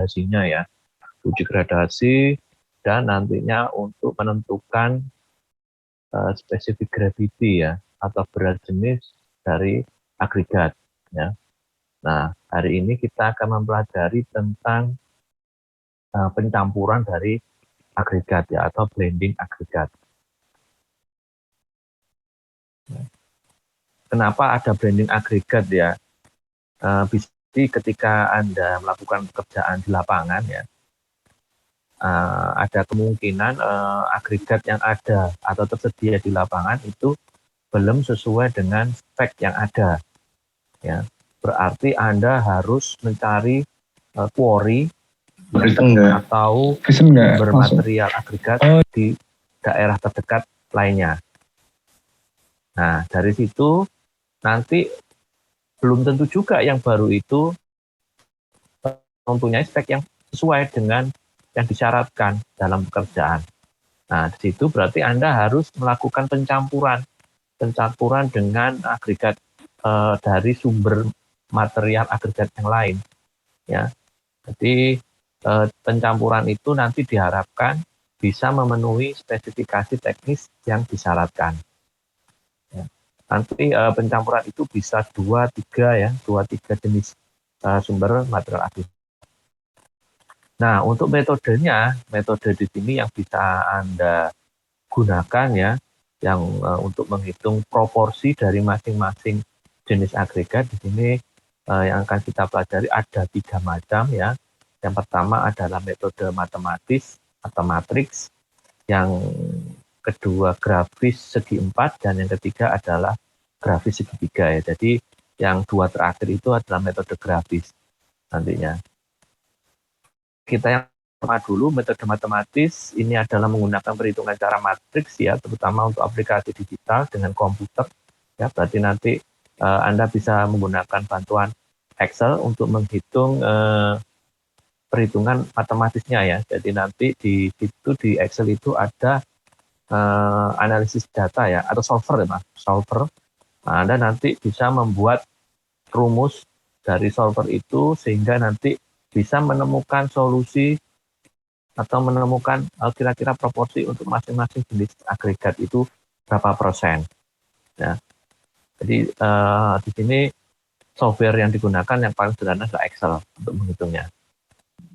gradasinya ya, uji gradasi, dan nantinya untuk menentukan spesifik gravity ya, atau berat jenis dari agregat ya. Nah, hari ini kita akan mempelajari tentang pencampuran dari agregat ya, atau blending agregat. Kenapa ada blending agregat ya? Bisa ketika Anda melakukan pekerjaan di lapangan ya, ada kemungkinan agregat yang ada atau tersedia di lapangan itu belum sesuai dengan spek yang ada ya. Berarti Anda harus mencari quarry atau sumber material agregat di daerah terdekat lainnya. Nah, dari situ nanti belum tentu juga yang baru itu mempunyai spek yang sesuai dengan yang disyaratkan dalam pekerjaan. Nah, di situ berarti Anda harus melakukan pencampuran dengan agregat dari sumber material agregat yang lain. Ya, jadi pencampuran itu nanti diharapkan bisa memenuhi spesifikasi teknis yang disyaratkan. Ya. Nanti pencampuran itu bisa 2-3 jenis sumber material agregat. Nah, untuk metodenya, metode di sini yang bisa Anda gunakan ya, yang untuk menghitung proporsi dari masing-masing jenis agregat di sini yang akan kita pelajari ada 3 macam ya. Yang pertama adalah metode matematis atau matriks, yang kedua grafis segi 4, dan yang ketiga adalah grafis segi 3 ya. Jadi yang 2 terakhir itu adalah metode grafis nantinya. Kita yang pertama dulu, metode matematis, ini adalah menggunakan perhitungan cara matriks ya, terutama untuk aplikasi digital dengan komputer ya. Berarti nanti Anda bisa menggunakan bantuan Excel untuk menghitung perhitungan matematisnya ya. Jadi nanti di situ di Excel itu ada analisis data ya, atau solver ya Mas, solver. Nah, Anda nanti bisa membuat rumus dari solver itu sehingga nanti bisa menemukan solusi atau menemukan kira-kira proporsi untuk masing-masing jenis agregat itu berapa persen. Ya. Jadi di sini software yang digunakan yang paling sederhana adalah Excel untuk menghitungnya.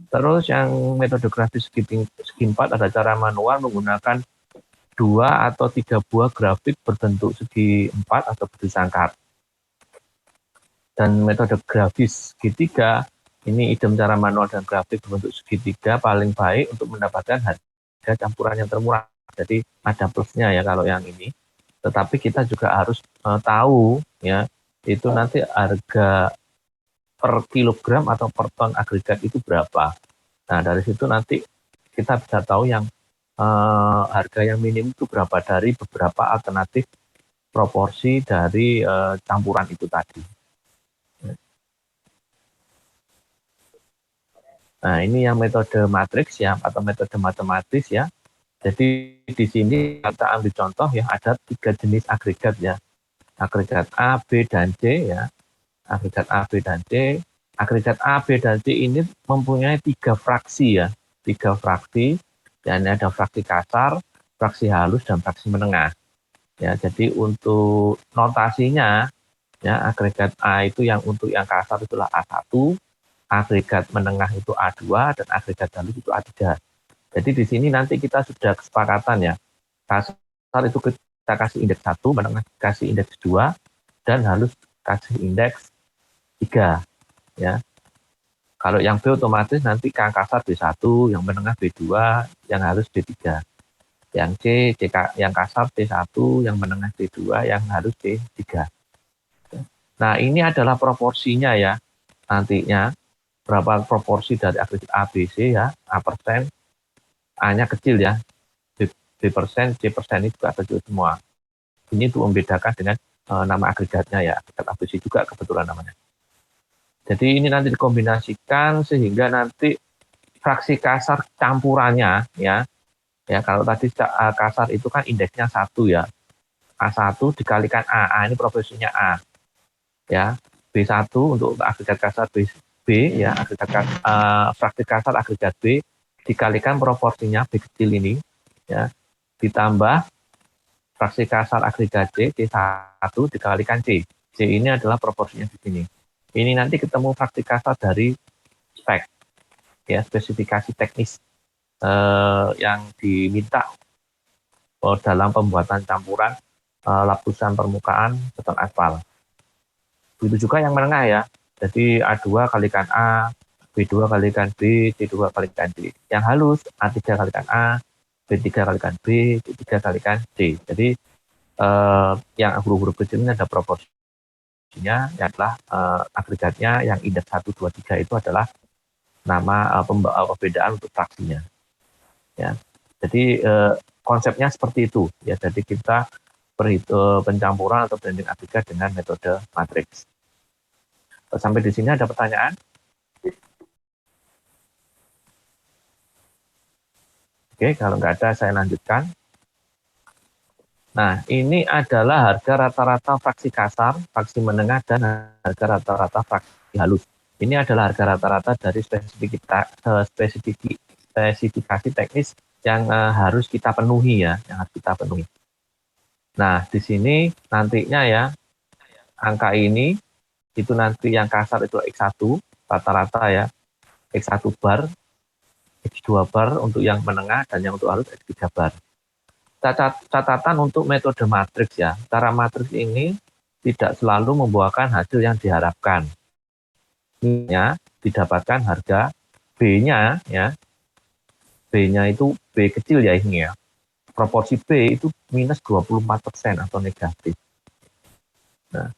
Terus yang metode grafis segi 4 ada cara manual menggunakan 2 atau 3 buah grafik berbentuk segi 4 atau bersangkar. Dan metode grafis segitiga ini idem cara manual dan grafik berbentuk segitiga paling baik untuk mendapatkan harga campuran yang termurah. Jadi ada plusnya ya kalau yang ini. Tetapi kita juga harus tahu ya, itu nanti harga per kilogram atau per ton agregat itu berapa. Nah, dari situ nanti kita bisa tahu yang harga yang minim itu berapa dari beberapa alternatif proporsi dari campuran itu tadi. Nah, ini yang metode matriks ya, atau metode matematis ya. Jadi di sini kita ambil contoh ya, ada 3 jenis agregat ya. Agregat A, B, dan C ya. Agregat A, B, dan C. Agregat A, B, dan C ini mempunyai 3 fraksi ya. 3 fraksi, dan ada fraksi kasar, fraksi halus, dan fraksi menengah. Ya, jadi untuk notasinya ya, agregat A itu yang untuk yang kasar itulah A1, agregat menengah itu A2, dan agregat halus itu A3. Jadi di sini nanti kita sudah kesepakatan ya, kasar itu kita kasih indeks 1, menengah kasih indeks 2, dan halus kasih indeks 3 ya. Kalau yang B otomatis nanti yang kasar B1, yang menengah B2, yang halus B3. Yang C, yang kasar C1, yang menengah C2, yang halus C3. Nah, ini adalah proporsinya ya, nantinya berapa proporsi dari agregat A, B, C ya, A persen, A-nya kecil ya, B persen, C persen itu juga kecil semua. Ini untuk membedakan dengan nama agregatnya ya, agregat A, B, C juga kebetulan namanya. Jadi ini nanti dikombinasikan sehingga nanti fraksi kasar campurannya ya, kalau tadi kasar itu kan indeksnya 1 ya, A1 dikalikan A ini proporsinya A ya, B1 untuk agregat kasar B ya, fraksi kasar agregat B dikalikan proporsinya B kecil ini ya, ditambah fraksi kasar agregat C, C1 dikalikan C. C ini adalah proporsinya di sini. Ini nanti ketemu fraksi kasar dari spek, ya, spesifikasi teknis yang diminta dalam pembuatan campuran lapisan permukaan beton aspal. Begitu juga yang menengah ya. Jadi A2 kalikan A, B2 kalikan B, C2 kalikan D. Yang halus A3 kalikan A, B3 kalikan B, C3 kalikan C. Jadi yang huruf-huruf kecil ini ada proporsinya, yang adalah agregatnya yang indeks 1, 2, 3 itu adalah nama perbedaan untuk fraksinya. Ya. Jadi konsepnya seperti itu ya. Jadi kita pencampuran atau blending agregat dengan metode matriks. Sampai di sini ada pertanyaan? Oke, kalau nggak ada saya lanjutkan. Nah, ini adalah harga rata-rata fraksi kasar, fraksi menengah, dan harga rata-rata fraksi halus. Ini adalah harga rata-rata dari spesifikasi teknis yang harus kita penuhi ya, yang harus kita penuhi. Nah, di sini nantinya ya, angka ini, itu nanti yang kasar itu X1, rata-rata ya, X1 bar, X2 bar untuk yang menengah, dan yang untuk halus X3 bar. Catatan untuk metode matriks ya, cara matriks ini tidak selalu membuahkan hasil yang diharapkan. Ini didapatkan harga B-nya ya, B-nya itu B kecil ya ini ya, proporsi B itu minus 24% atau negatif. Nah,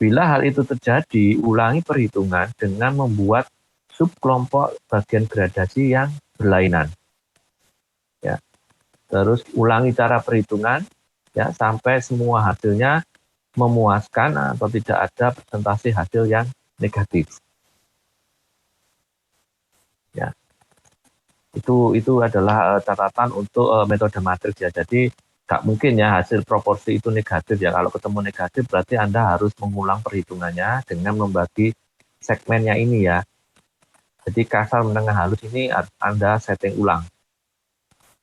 bila hal itu terjadi, ulangi perhitungan dengan membuat subkelompok bagian gradasi yang berlainan. Ya. Terus ulangi cara perhitungan ya sampai semua hasilnya memuaskan atau tidak ada persentase hasil yang negatif. Ya. Itu adalah catatan untuk metode matriks ya. Jadi nggak mungkin ya hasil proporsi itu negatif ya. Kalau ketemu negatif berarti Anda harus mengulang perhitungannya dengan membagi segmennya ini ya. Jadi kasar menengah halus ini Anda setting ulang.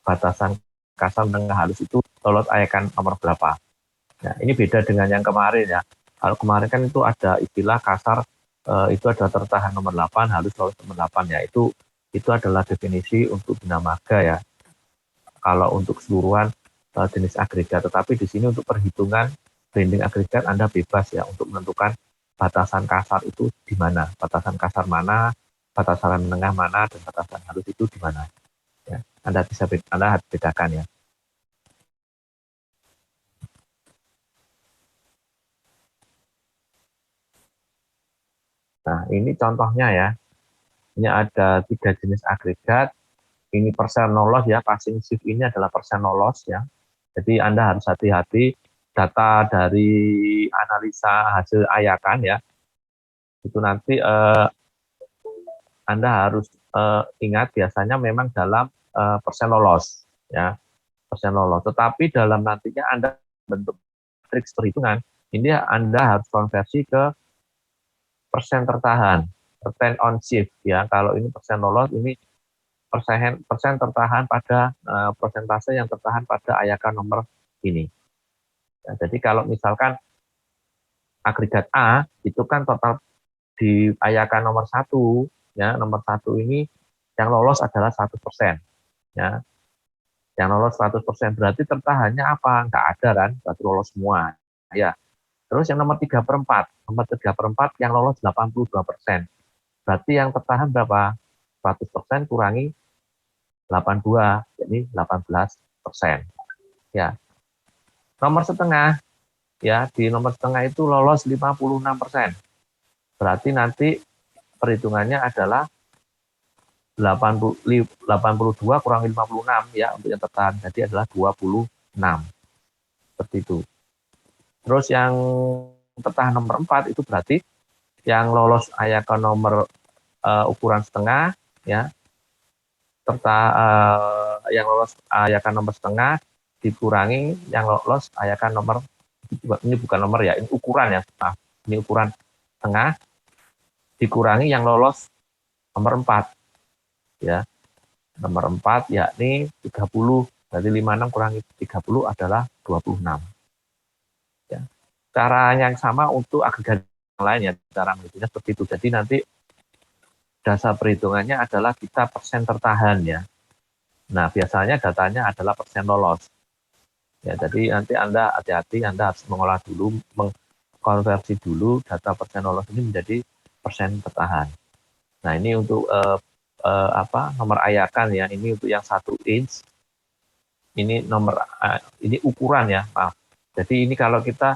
Batasan kasar menengah halus itu lolos ayakan nomor berapa. Nah, ini beda dengan yang kemarin ya. Kalau kemarin kan itu ada istilah kasar itu ada tertahan nomor 8, halus lolos nomor 8 ya. Itu adalah definisi untuk bina marga ya. Kalau untuk keseluruhan jenis agregat, tetapi di sini untuk perhitungan blending agregat Anda bebas ya untuk menentukan batasan kasar itu di mana, batasan kasar mana, batasan menengah mana, dan batasan halus itu di mana. Ya, Anda harus bedakan ya. Nah, ini contohnya ya. Ini ada 3 jenis agregat. Ini persen no loss ya, passing shift ini adalah persen no loss ya. Jadi Anda harus hati-hati data dari analisa hasil ayakan ya. Itu nanti Anda harus ingat biasanya memang dalam persen no loss ya, persen no loss. Tetapi dalam nantinya Anda bentuk matriks perhitungan, ini Anda harus konversi ke persen tertahan, persen on shift ya. Kalau ini persen no loss, ini persen tertahan pada persentase yang tertahan pada ayakan nomor ini. Ya, jadi kalau misalkan agregat A itu kan total di ayakan nomor 1 ya, nomor 1 ini yang lolos adalah 100% ya. Yang lolos 100% berarti tertahannya apa? Enggak ada kan, berarti lolos semua. Ya. Terus yang nomor 3/4, nomor 3/4 yang lolos 82%. Berarti yang tertahan berapa? 100% kurangi 82, jadi 18%. Ya. Nomor setengah, ya di nomor setengah itu lolos 56%. Berarti nanti perhitungannya adalah 82 kurang 56 ya untuk yang tertahan. Jadi adalah 26. Seperti itu. Terus yang tertahan nomor 4 itu berarti yang lolos ayakan nomor ukuran setengah ya, serta yang lolos ayakan nomor setengah dikurangi yang lolos ayakan nomor, ini bukan nomor ya, ini ukuran ya, nah, ini ukuran setengah dikurangi yang lolos nomor 4 ya. Nomor 4 yakni 30. Berarti 56 kurangi 30 adalah 26. Ya. Cara yang sama untuk agregat yang lain ya, cara menghitungnya seperti itu. Jadi nanti dasar perhitungannya adalah kita persen tertahan ya. Nah, biasanya datanya adalah persen lolos. Ya, jadi nanti Anda hati-hati, Anda harus mengolah dulu, mengkonversi dulu data persen lolos ini menjadi persen tertahan. Nah, ini untuk nomor ayakan ya, ini untuk yang 1 inch. Ini nomor ini ukuran ya, maaf. Jadi ini kalau kita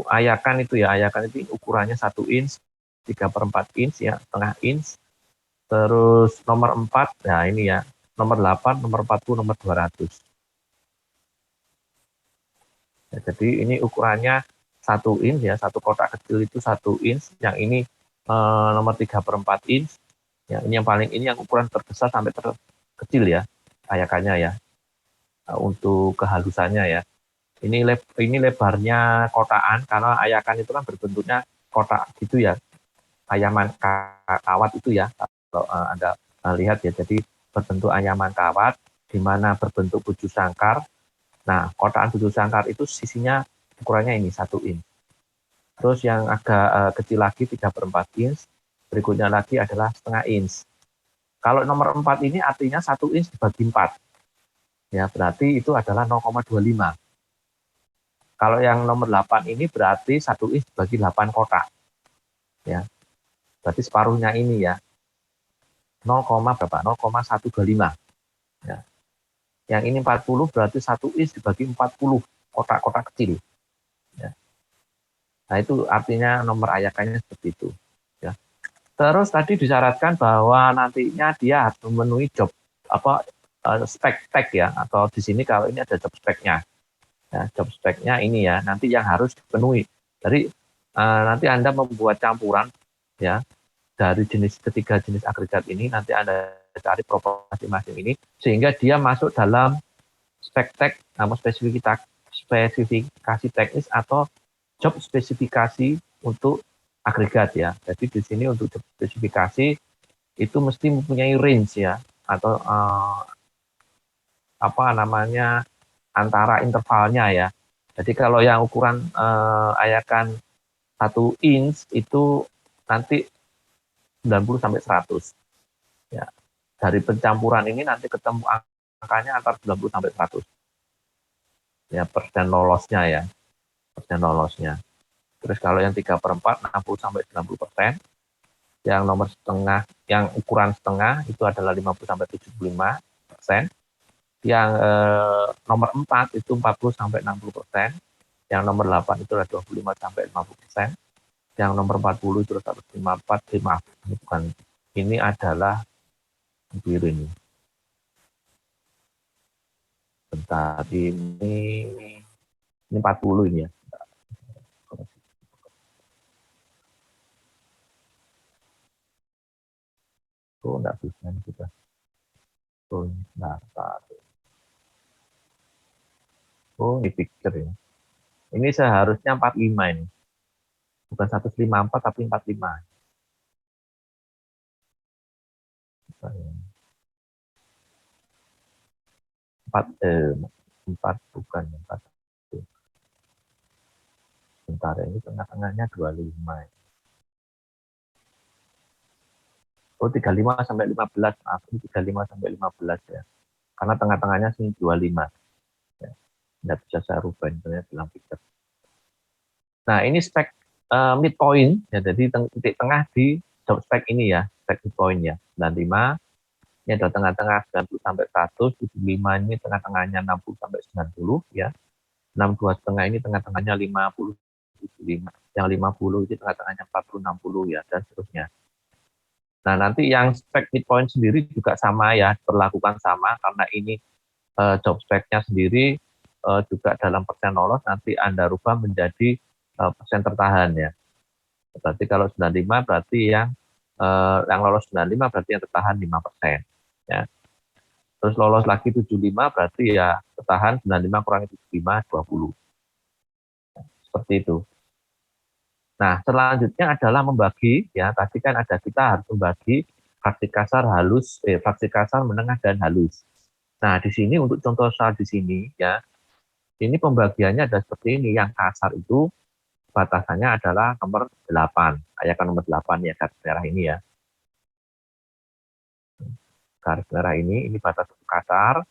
ayakan itu ya, ayakan itu ukurannya 1 inch, 3/4 inch ya, setengah inch. Terus nomor 4, nah ini ya, nomor 8, nomor 40, nomor 200. Ya, jadi ini ukurannya 1 inch ya, satu kotak kecil itu 1 inch, yang ini nomor 3/4 inch. Ya, ini yang paling, ini yang ukuran terbesar sampai terkecil ya, ayakannya ya. Untuk kehalusannya ya. Ini lebarnya kotaan, karena ayakan itu kan berbentuknya kotak gitu ya. Ayaman kawat itu ya. Kalau Anda lihat ya, jadi berbentuk ayaman kawat, di mana berbentuk tujuh sangkar. Nah, kotaan tujuh sangkar itu sisinya ukurannya ini 1 inch. Terus yang agak kecil lagi 3/4 inch. Berikutnya lagi adalah setengah inch. Kalau nomor 4 ini artinya 1 inch dibagi 4. Ya, berarti itu adalah 0,25. Kalau yang nomor 8 ini berarti 1 inch dibagi 8 kotak. Ya. Berarti separuhnya ini ya. 0, berapa? 0,125. Ya. Yang ini 40 berarti 1 inch dibagi 40 kotak-kotak kecil. Ya. Nah, itu artinya nomor ayakannya seperti itu. Ya. Terus tadi disyaratkan bahwa nantinya dia harus memenuhi job spek ya, atau di sini kalau ini ada job speknya. Ya, job speknya ini ya, nanti yang harus dipenuhi. Jadi nanti Anda membuat campuran ya dari ketiga jenis agregat ini, nanti Anda cari proporsi masing-masing ini sehingga dia masuk dalam spek tek atau spesifikasi teknis atau job spesifikasi untuk agregat ya. Jadi di sini untuk job spesifikasi itu mesti mempunyai range ya, atau antara intervalnya ya. Jadi kalau yang ukuran ayakan 1 inch itu nanti 90 sampai 100. Ya. Dari pencampuran ini nanti ketemu angkanya antara 90 sampai 100. Ya, persen lolosnya ya. Persen lolosnya. Terus kalau yang 3/4 60 sampai 90%. Yang nomor setengah, yang ukuran setengah itu adalah 50 sampai 75%. Yang nomor 4 itu 40 sampai 60%. Yang nomor 8 itu adalah 25 sampai 50%. Yang nomor 40 itu 154, maaf, ini bukan, ini adalah biru ini. Bentar, ini 40 ini ya. Oh, enggak bisa ini sudah. Oh, nah, oh, ini picture ya. Ini seharusnya 45 ini. Bukan 154 tapi 45. 4 bukan 4. Bentar, ini tengah-tengahnya 25. Oh, 35 sampai 15. Maaf, ini 35 sampai 15 ya. Karena tengah-tengahnya sini 25. Ya. Nggak bisa saya rubah ini dalam picture. Nah, ini spek midpoint ya, jadi titik tengah di job spek ini ya, spek midpoint ya. 95 ini ada tengah-tengah 90 sampai 100, 75 ini tengah-tengahnya 60 sampai 90 ya. 62 setengah ini tengah-tengahnya 50 75. Yang 50 itu tengah-tengahnya 40 60 ya, dan seterusnya. Nah, nanti yang spek midpoint sendiri juga sama ya, diperlakukan sama karena ini job speknya sendiri juga dalam persen lolos nanti Anda rubah menjadi persen tertahan ya. Berarti kalau 95 berarti yang lolos 95 berarti yang tertahan 5%. Ya. Terus lolos lagi 75 berarti ya tertahan 95 kurangi 75 20. Seperti itu. Nah, selanjutnya adalah membagi, ya, tadi kan ada kita harus membagi fraksi kasar halus, fraksi kasar, menengah, dan halus. Nah, di sini untuk contoh soal di sini, ya, ini pembagiannya ada seperti ini. Yang kasar itu batasannya adalah nomor 8. Kayak nomor 8 ya, garis merah ini ya. Garis merah ini batas kasar.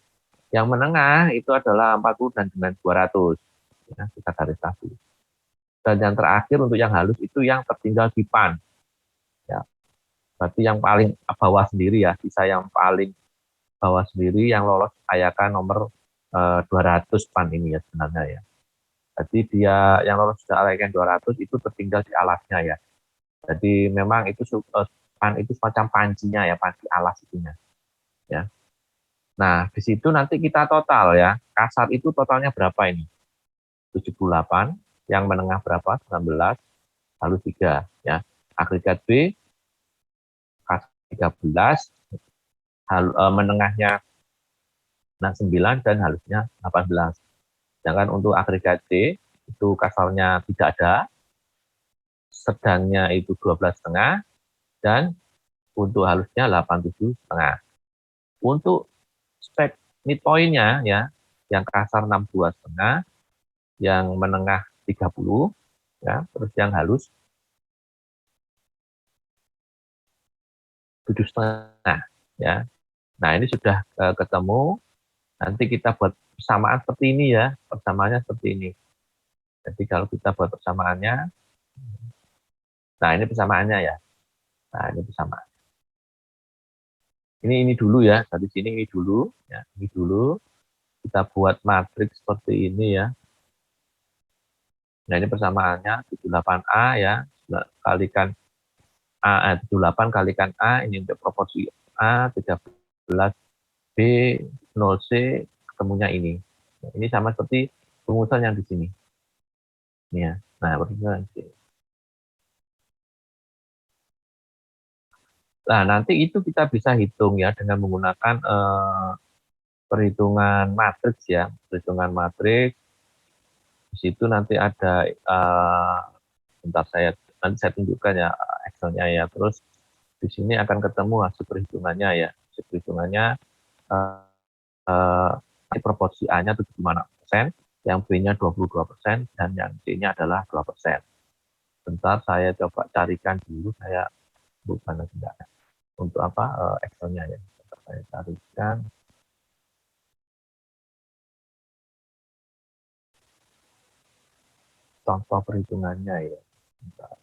Yang menengah itu adalah 40 dan dengan 200. Ya, kita garis satu. Dan yang terakhir untuk yang halus itu yang tertinggal di PAN. Ya, berarti yang paling bawah sendiri ya, sisa yang paling bawah sendiri yang lolos kayakan nomor 200 PAN ini ya sebenarnya ya. Jadi dia yang lolos sudah kayakan 200 itu tertinggal di alasnya ya. Jadi memang itu PAN itu semacam pancinya ya, panci alas itunya. Ya. Nah, di situ nanti kita total ya. Kasar itu totalnya berapa ini? 78, yang menengah berapa? 19, lalu 3 ya. Agregat B kasar 13, menengahnya 9 dan halusnya 18. Sedangkan untuk agregat C itu kasarnya tidak ada, sedangnya itu 12,5 dan untuk halusnya 87,5. Untuk spek midpoint-nya ya, yang kasar 62,5, yang menengah 30 ya, terus yang halus 7,5 ya. Nah, ini sudah ketemu. Nanti kita buat persamaan seperti ini ya, persamaannya seperti ini. Jadi kalau kita buat persamaannya, nah ini persamaannya ya. Nah, ini persamaan. Ini dulu ya, dari sini ini dulu ya, ini dulu. Kita buat matriks seperti ini ya. Nah, ini persamaannya 78A ya, kalikan A, 78 kalikan A, ini untuk proporsi A, 13 B, 0C, ketemunya ini. Nah, ini sama seperti rumusan yang di sini. Ini ya. Nah, rumusan di sini. Nah, nanti itu kita bisa hitung ya dengan menggunakan perhitungan matriks ya. Perhitungan matriks. Di situ nanti ada, bentar nanti saya tunjukkan ya Excel-nya ya. Terus di sini akan ketemu hasil perhitungannya ya. Hasil perhitungannya proporsi A-nya 75%, yang B-nya 22%, dan yang C-nya adalah 2%. Bentar saya coba carikan dulu, saya bukan tidak untuk apa Excel-nya ya. Saya carikan contoh perhitungannya ya. Bentar.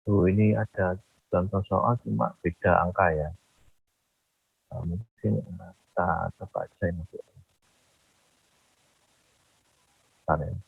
Tuh, ini ada contoh soal cuma beda angka ya. Mungkin kita coba aja ini. Bentar ya.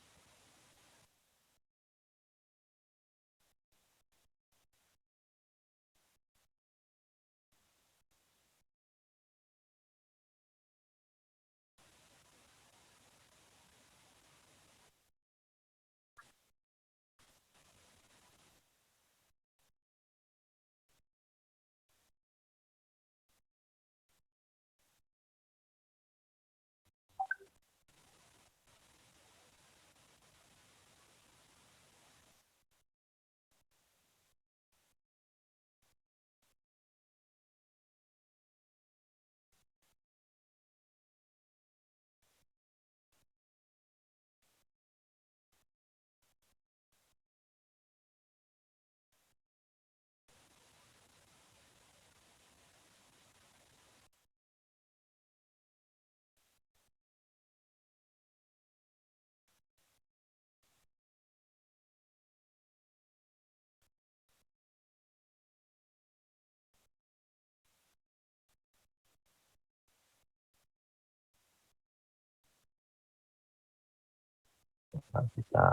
Kita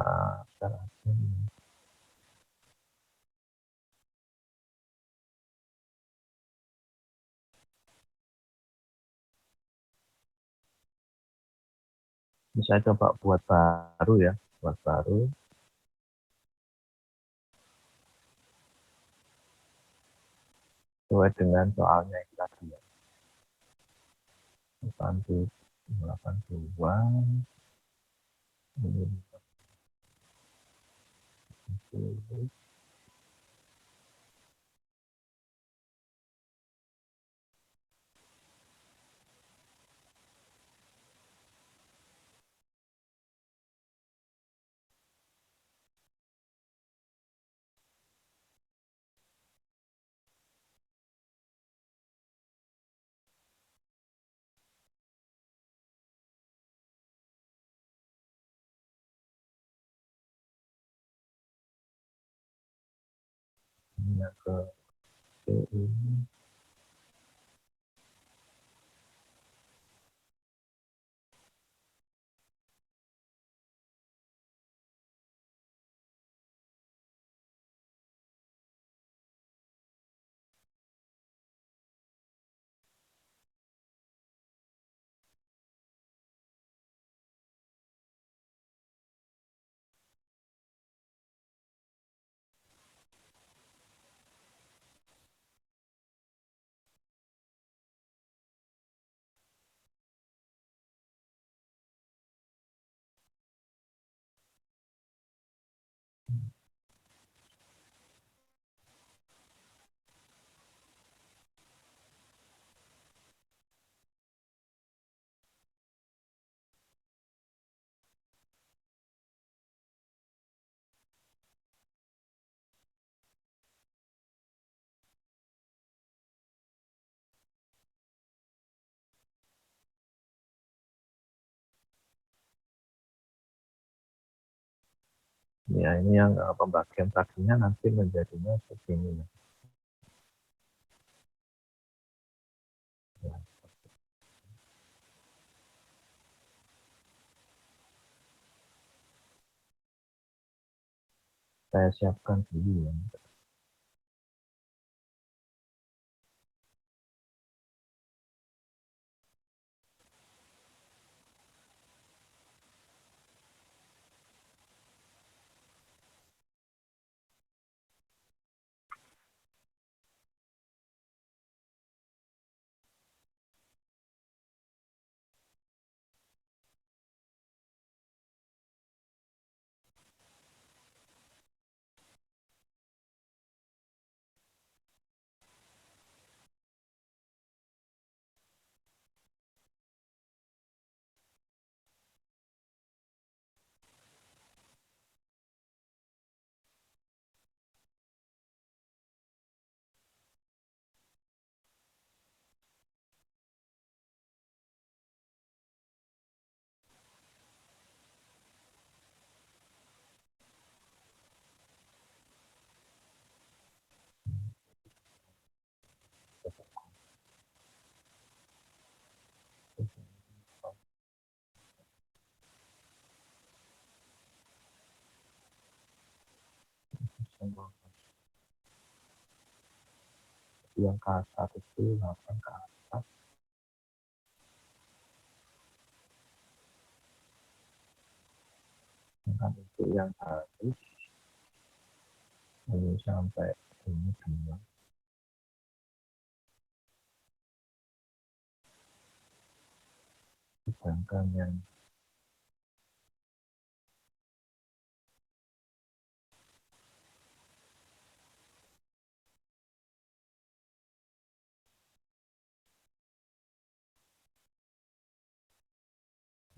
sekarang ini. Bisa coba buat baru ya, buat baru sesuai dengan soalnya yang tadi ya. 82 ini yang ke ini. Ya, ini yang pembagian fraksinya nanti menjadinya begini. Ya, saya siapkan dulu ya. Yang K1 itu 8 ke atas, dengan itu yang harus ini sampai ini 2, sedangkan yang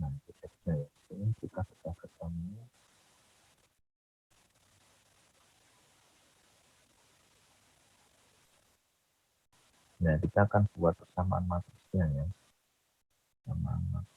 nanti teksnya ya, ini kita sudah ketemu. Nah, kita akan buat persamaan matriksnya ya, persamaan matriks.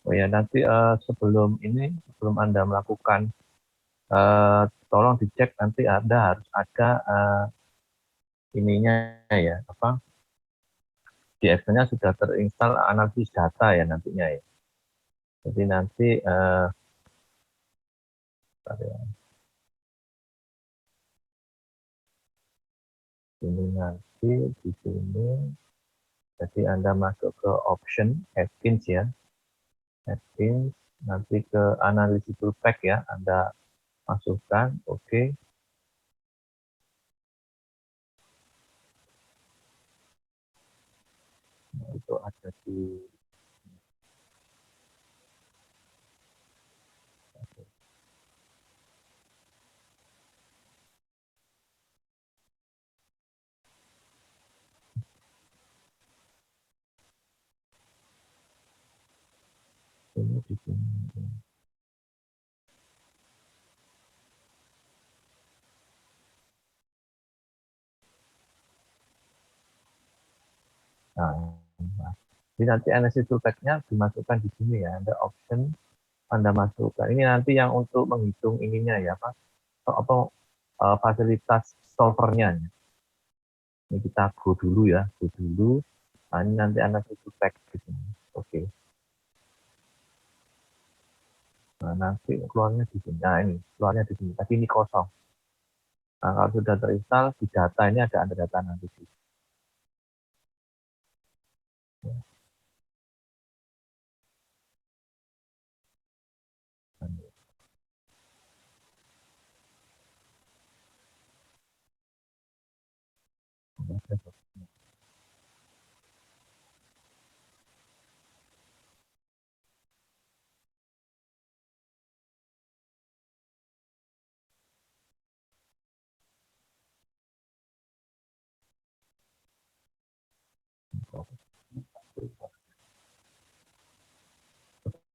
Oh ya, nanti sebelum Anda melakukan, tolong dicek nanti Anda harus ada ininya ya, apa, di Excel-nya sudah terinstall analisis data ya nantinya ya. Jadi nanti ini nanti di sini, jadi Anda masuk ke option add-ins ya, add-ins, nanti ke analisis toolpack ya, Anda masukkan, oke. Nah, itu ada di sini, di sini. Nah, jadi nanti analisis toolpack-nya dimasukkan di sini ya, ada option Anda masukkan. Ini nanti yang untuk menghitung ininya ya, Pak, atau fasilitas solvernya. Ini kita go dulu ya, go dulu. Nah, ini nanti analisis toolpack di sini. Oke. Nah, nanti keluarnya di sini. Nah, ini keluarnya di sini. Tapi ini kosong. Nah, kalau sudah terinstall, di data ini ada data analisis.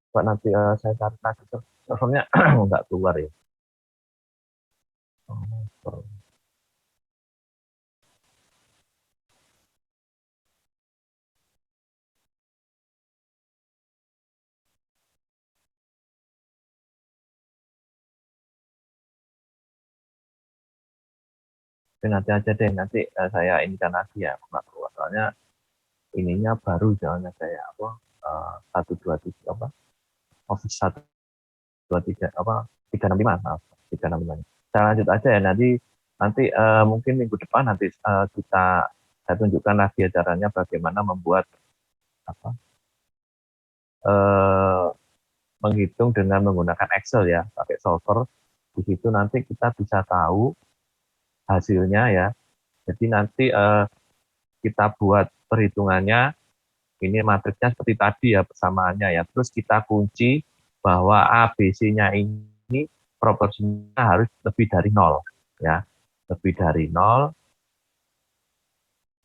Pak, nanti saya cari lagi servernya nggak keluar ya. Oh, nanti aja deh, nanti saya inikan lagi ya, nggak keluar. Soalnya ininya baru, soalnya saya apa, 123 apa, Office 123 apa, 365, maaf, 365. Saya lanjut aja ya, nanti mungkin minggu depan nanti saya tunjukkan lagi caranya bagaimana membuat apa, eh, menghitung dengan menggunakan Excel ya, pakai solver. Di situ nanti kita bisa tahu hasilnya ya. Jadi nanti kita buat perhitungannya, ini matriksnya seperti tadi ya persamaannya ya. Terus kita kunci bahwa A, B, C-nya ini proporsinya harus lebih dari 0 ya. Lebih dari 0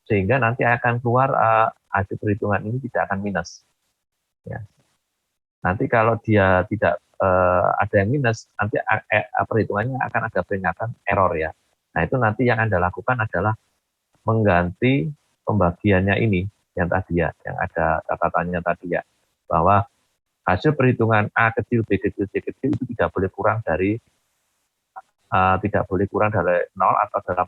sehingga nanti akan keluar hasil perhitungan ini tidak akan minus ya. Nanti kalau dia tidak ada yang minus, nanti perhitungannya akan ada peringatan error ya. Nah, itu nanti yang Anda lakukan adalah mengganti pembagiannya ini yang tadi ya, yang ada catatannya tadi ya, bahwa hasil perhitungan A kecil, B kecil, C kecil itu tidak boleh kurang dari 0 atau dalam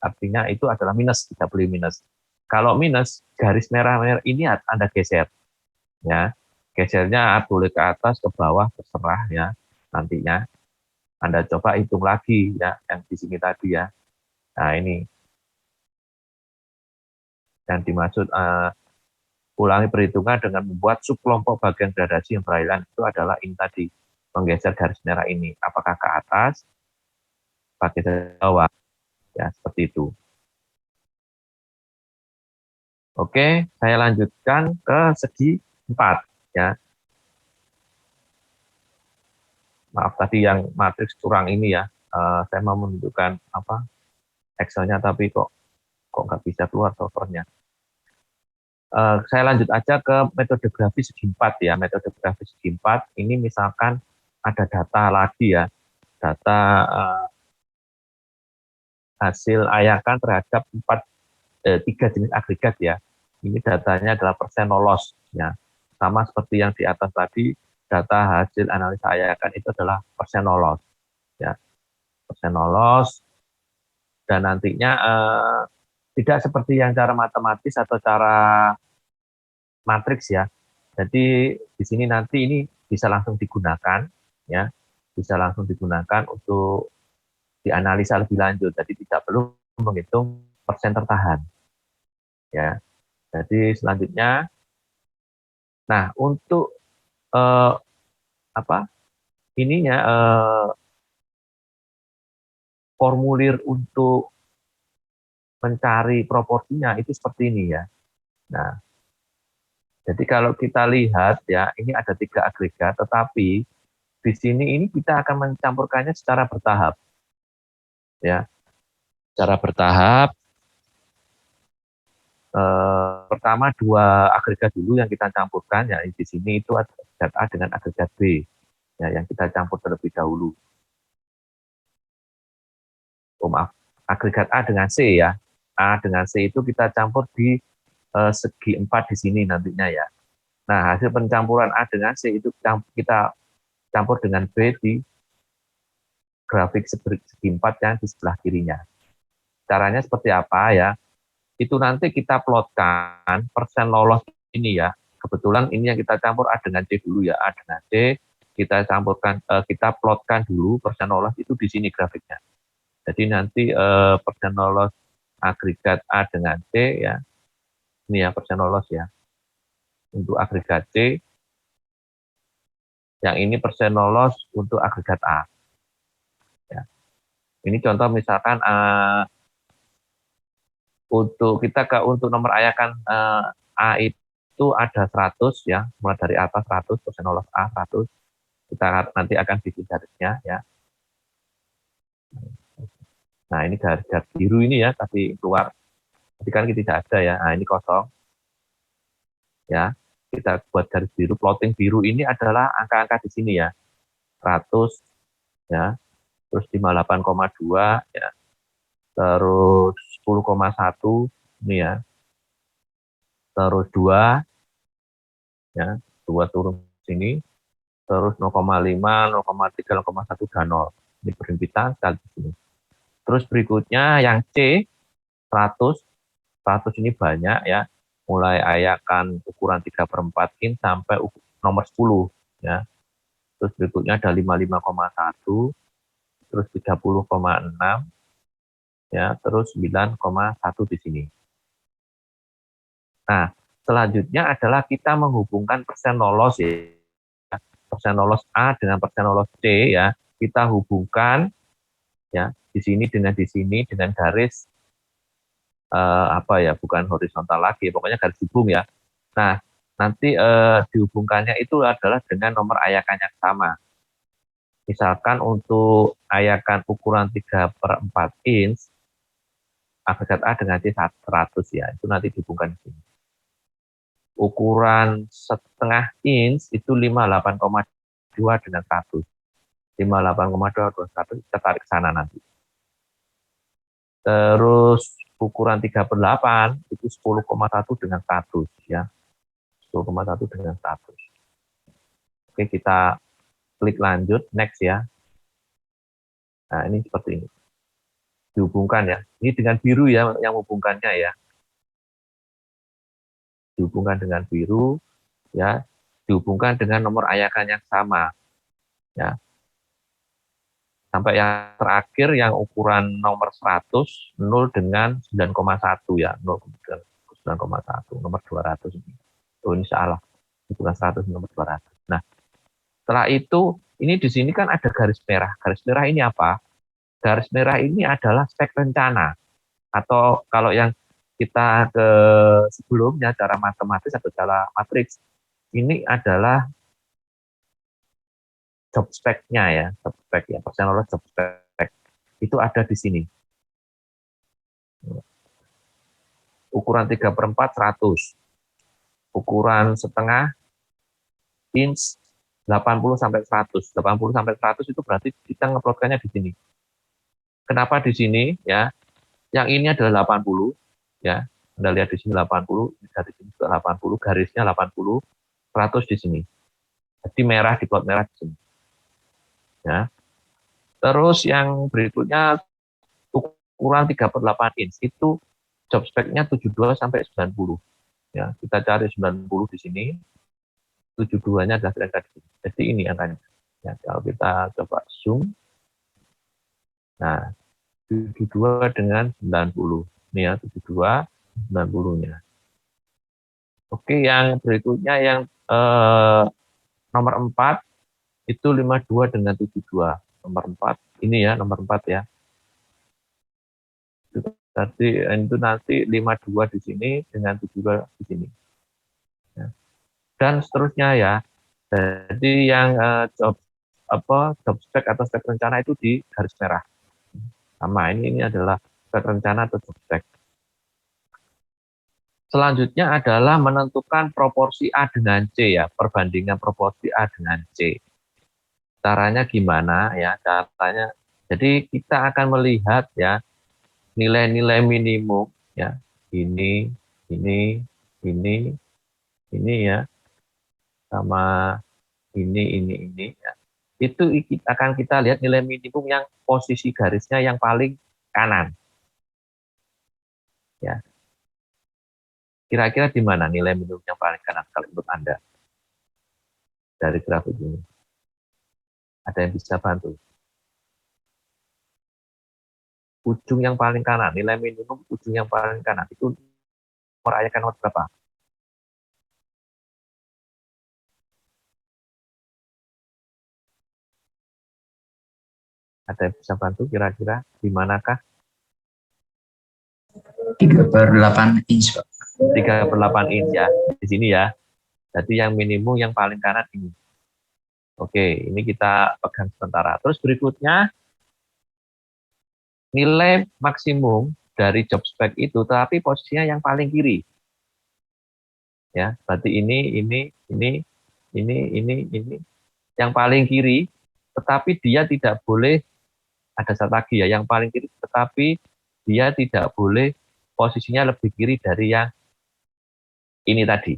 artinya itu adalah minus, tidak boleh minus. Kalau minus, garis merah-merah ini Anda geser ya. Gesernya boleh ke atas, ke bawah, terserah ya nantinya. Anda coba hitung lagi ya yang di sini tadi ya. Nah, ini yang dimaksud ulangi perhitungan dengan membuat subkelompok bagian gradasi yang berailan itu adalah ini tadi, menggeser garis merah ini, apakah ke atas, pakai ke bawah, ya seperti itu. Oke, saya lanjutkan ke segi 4 ya. Maaf tadi yang matriks curang ini ya, saya mau menunjukkan apa Excel-nya tapi kok nggak bisa keluar software-nya. Saya lanjut aja ke metode grafis segi 4 ya. Metode grafis segi 4 ini misalkan ada data lagi ya, data hasil ayakan terhadap 3 jenis agregat ya. Ini datanya adalah persen lolos ya. Sama seperti yang di atas tadi, data hasil analisa ayakan itu adalah persen lolos. Ya, persen lolos, dan nantinya tidak seperti yang cara matematis atau cara matriks ya. Jadi di sini nanti ini bisa langsung digunakan, ya, bisa langsung digunakan untuk dianalisa lebih lanjut. Jadi tidak perlu menghitung persen tertahan, ya. Jadi selanjutnya, nah untuk apa ininya formulir untuk mencari proporsinya itu seperti ini ya. Nah, jadi kalau kita lihat ya, ini ada 3 agregat, tetapi di sini ini kita akan mencampurkannya secara bertahap, ya, secara bertahap. Pertama 2 agregat dulu yang kita campurkan, ya di sini itu agregat A dengan agregat B, ya yang kita campur terlebih dahulu. Oh maaf, agregat A dengan C ya, A dengan C itu kita campur di segi 4 di sini nantinya ya. Nah, hasil pencampuran A dengan C itu kita campur dengan B di grafik segi 4 yang di sebelah kirinya. Caranya seperti apa ya? Itu nanti kita plotkan persen lolos ini ya. Kebetulan ini yang kita campur A dengan C dulu ya, A dengan C. Kita campurkan, kita plotkan dulu persen lolos itu di sini grafiknya. Jadi nanti persen lolos agregat A dengan C ya. Ini ya persen lolos ya. Untuk agregat C, yang ini persen lolos untuk agregat A. Ya. Ini contoh misalkan untuk nomor ayakan A itu ada 100 ya, mulai dari atas 100, persen lolos A 100. Kita nanti akan bikin garisnya ya. Nah ini garis biru ini ya, tadi keluar. Jadi kan tidak ada ya. Nah ini kosong. Ya, kita buat garis biru. Plotting biru ini adalah angka-angka di sini ya. 100 ya, terus 58,2 ya, terus 10,1 ini ya, terus 2 ya, 2 turun sini, terus 0,5, 0,3, 0,1 dan 0. Ini berhimpitan sekali di sini. Terus berikutnya yang C 100, 100 ini banyak ya, mulai ayakan ukuran 3/4 in sampai nomor 10 ya. Terus berikutnya ada 55,1, terus 30,6 ya, terus 9,1 di sini. Nah, selanjutnya adalah kita menghubungkan persen lolos ya. Persen lolos A dengan persen lolos C ya. Kita hubungkan ya, di sini dengan garis apa ya, bukan horizontal lagi, pokoknya garis hubung ya. Nah, nanti dihubungkannya itu adalah dengan nomor ayakan yang sama. Misalkan untuk ayakan ukuran 3/4 inch, agregat A dengan C 100 ya, itu nanti dihubungkan di sini. Ukuran setengah inch itu 58,2 dengan 100. 58,2 dengan 100 kita tarik ke sana nanti. Terus ukuran 3/8 itu 10,1 dengan 100 ya. 10,1 dengan 100. Oke, kita klik lanjut, next ya. Nah, ini seperti ini. Dihubungkan ya. Ini dengan biru ya yang hubungkannya ya. Dihubungkan dengan biru ya. Dihubungkan dengan nomor ayakan yang sama. Ya. Sampai yang terakhir yang ukuran nomor 100, 0 dengan 9,1 ya. 0 dengan 9,1, nomor 200 ini. Oh, ini salah. Bukan 100, nomor 200. Nah, setelah itu, ini di sini kan ada garis merah. Garis merah ini apa? Garis merah ini adalah spek rencana. Atau kalau yang kita ke sebelumnya, cara matematis atau cara matriks, ini adalah job spec-nya ya, job spec ya, persen lolos job spec. Itu ada di sini. Ukuran 3/4 100. Ukuran setengah inch 80 sampai 100. 80 sampai 100 itu berarti kita ngeplotkannya di sini. Kenapa di sini ya? Yang ini adalah 80 ya. Anda lihat di sini 80, dari sini juga 80, garisnya 80. 100 di sini. Jadi merah di plot merah di sini. Ya. Terus yang berikutnya ukuran 38 inch itu job spec-nya 72 sampai 90. Ya, kita cari 90 di sini, 72-nya adalah kira-kira di sini. Jadi ini angkanya. Ya, kalau kita coba zoom, nah 72 dengan 90. Ini ya 72, 90-nya. Oke, yang berikutnya yang nomor 4 itu 52 dengan 72. Nomor 4, ini ya nomor 4 ya. Tadi itu nanti 52 di sini dengan 72 di sini. Ya. Dan seterusnya ya. Jadi yang job spek atau spek rencana itu di garis merah. Sama ini adalah spek rencana atau job spek. Selanjutnya adalah menentukan proporsi A dengan C ya, perbandingan proporsi A dengan C. Caranya gimana ya? Caranya jadi kita akan melihat ya nilai-nilai minimum ya. Ini ini ya, sama ini ya. Itu akan kita lihat nilai minimum yang posisi garisnya yang paling kanan. Ya. Kira-kira di mana nilai minimum yang paling kanan kalau menurut Anda dari grafik ini? Ada yang bisa bantu? Ujung yang paling kanan, nilai minimum ujung yang paling kanan itu merayakan nomor berapa? Ada yang bisa bantu kira-kira di manakah? 3/8 inch, Pak. 3/8 inch ya, di sini ya. Jadi yang minimum yang paling kanan ini. Oke, ini kita pegang sementara. Terus berikutnya, nilai maksimum dari job spec itu, tapi posisinya yang paling kiri. Ya, berarti ini, yang paling kiri, tetapi dia tidak boleh, ada satu lagi ya, yang paling kiri, tetapi dia tidak boleh posisinya lebih kiri dari yang ini tadi.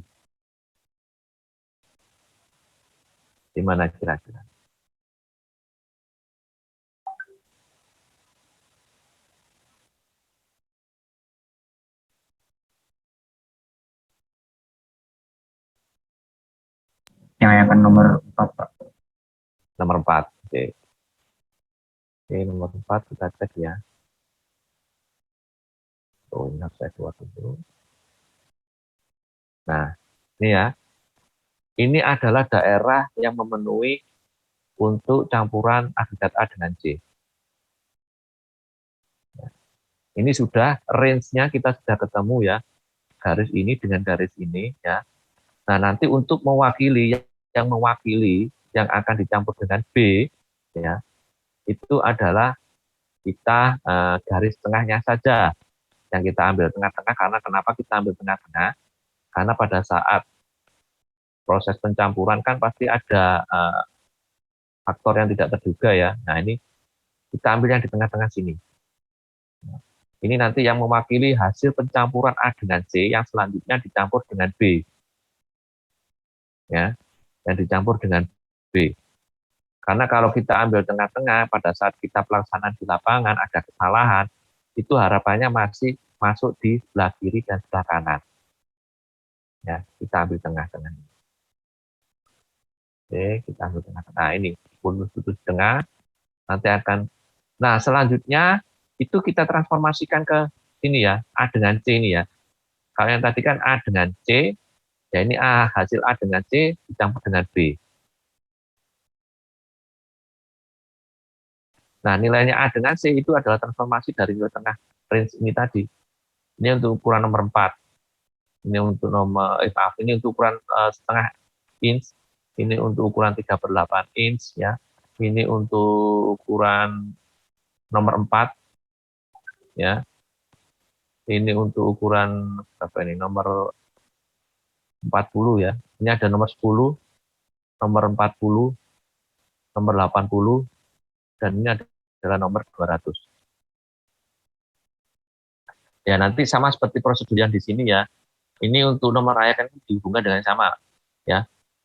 Di mana kira-kira? Yang akan nomor 4, Pak. Nomor 4. Oke. Oke, nomor 4 kita cek ya. Oh, ini harus saya buat dulu. Nah, ini ya. Ini adalah daerah yang memenuhi untuk campuran agregat A dengan C. Ini sudah range-nya kita sudah ketemu ya. Garis ini dengan garis ini ya. Nah, nanti untuk mewakili yang akan dicampur dengan B ya, itu adalah kita garis tengahnya saja yang kita ambil tengah-tengah. Karena kenapa kita ambil tengah-tengah? Karena pada saat proses pencampuran kan pasti ada faktor yang tidak terduga ya. Nah, ini kita ambil yang di tengah-tengah sini. Ini nanti yang mewakili hasil pencampuran A dengan C yang selanjutnya dicampur dengan B. Ya, yang dicampur dengan B. Karena kalau kita ambil tengah-tengah pada saat kita pelaksanaan di lapangan ada kesalahan, itu harapannya masih masuk di sebelah kiri dan sebelah kanan. Ya, kita ambil tengah-tengah. Oke, kita ambil tengah-tengah. Nah, ini putus tengah nanti akan. Nah, selanjutnya itu kita transformasikan ke ini ya, A dengan C ini ya. Kalau yang tadi kan A dengan C, ya ini A, hasil A dengan C dicampur dengan B. Nah, nilainya A dengan C itu adalah transformasi dari nilai tengah range ini tadi. Ini untuk ukuran nomor 4. Ini untuk maaf, ini untuk ukuran setengah inch. Ini untuk ukuran 3/8 inch ya. Ini untuk ukuran nomor 4 ya. Ini untuk ukuran apa ini? Nomor 40 ya. Ini ada nomor 10, nomor 40, nomor 80, dan ini adalah nomor 200. Ya, nanti sama seperti prosedur yang di sini ya. Ini untuk nomor rayakan dihubungkan dengan sama ya.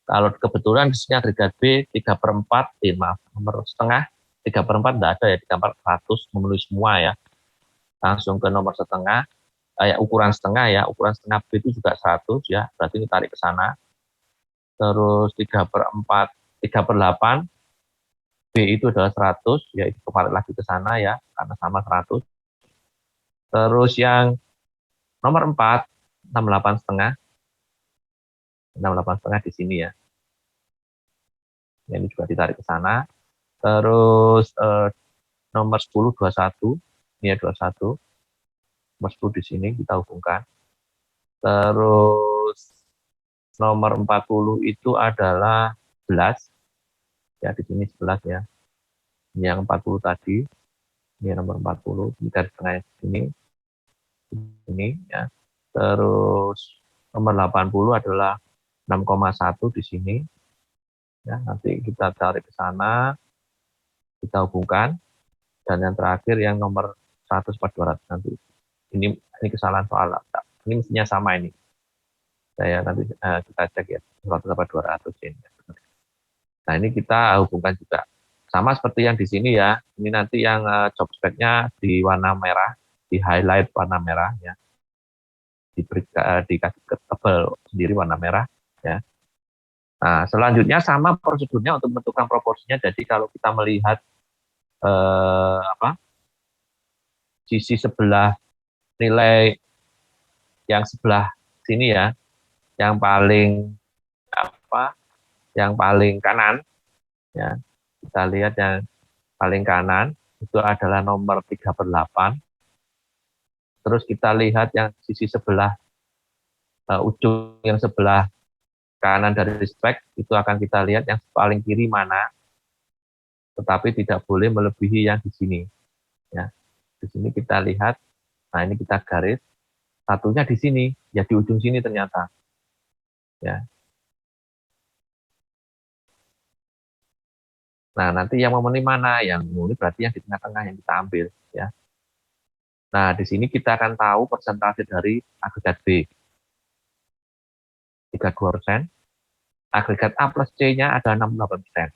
Kalau kebetulan di sini agregat B 3/4, maaf, nomor setengah 3/4 enggak ada ya, 3/4 memenuhi semua ya. Langsung ke nomor setengah, ukuran setengah ya, ukuran setengah B itu juga 100 ya, berarti ini tarik ke sana. Terus 3/4, 3/8 B itu adalah 100, ya itu kembali lagi ke sana ya, karena sama 100. Terus yang nomor 4, 68,5, 68,5 di sini ya. Ini juga ditarik ke sana. Terus nomor 10, 21, ini ya 21. Nomor 10 di sini kita hubungkan. Terus nomor 40 itu adalah 11. Ya, di sini 11 ya. Ini yang 40 tadi. Ini nomor 40, ini garis tengahnya di sini. Ini ya. Terus nomor 80 adalah 6,1 di sini. Ya, nanti kita tarik ke sana, kita hubungkan. Dan yang terakhir yang nomor 100/200 nanti. Ini kesalahan soal. Ini mestinya sama ini. Saya nanti kita cek ya 100/200 ini. Nah, ini kita hubungkan juga. Sama seperti yang di sini ya. Ini nanti yang job spec-nya di warna merah, di highlight warna merah ya. Dikasih tebal sendiri warna merah ya. Nah, selanjutnya sama prosedurnya untuk menentukan proporsinya. Jadi kalau kita melihat sisi sebelah nilai yang sebelah sini ya, yang paling kanan ya, kita lihat yang paling kanan itu adalah nomor 3/8. Terus kita lihat yang sisi sebelah ujung yang sebelah kanan dari spek itu akan kita lihat yang paling kiri mana, tetapi tidak boleh melebihi yang di sini ya. Di sini kita lihat, nah ini kita garis, satunya di sini, ya di ujung sini ternyata. Ya. Nah, nanti yang memenuhi mana? Yang memenuhi berarti yang di tengah-tengah yang kita ambil. Ya. Nah, di sini kita akan tahu persentase dari agregat B. 32%. Agregat A plus C-nya ada 68%.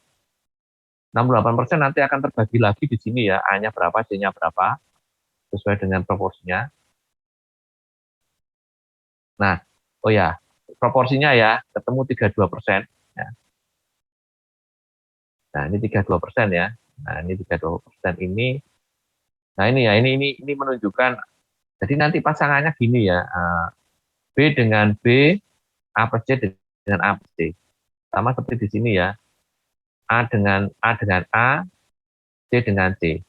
68% nanti akan terbagi lagi di sini ya, A-nya berapa, C-nya berapa, sesuai dengan proporsinya. Nah, oh ya, proporsinya ya, ketemu 32%. Ya. Nah, ini 32% ya. Nah, ini 32% ini. Nah, ini ya, ini menunjukkan, jadi nanti pasangannya gini ya, B dengan B, A plus C dengan A plus C. Sama seperti di sini ya, A dengan A, C dengan C.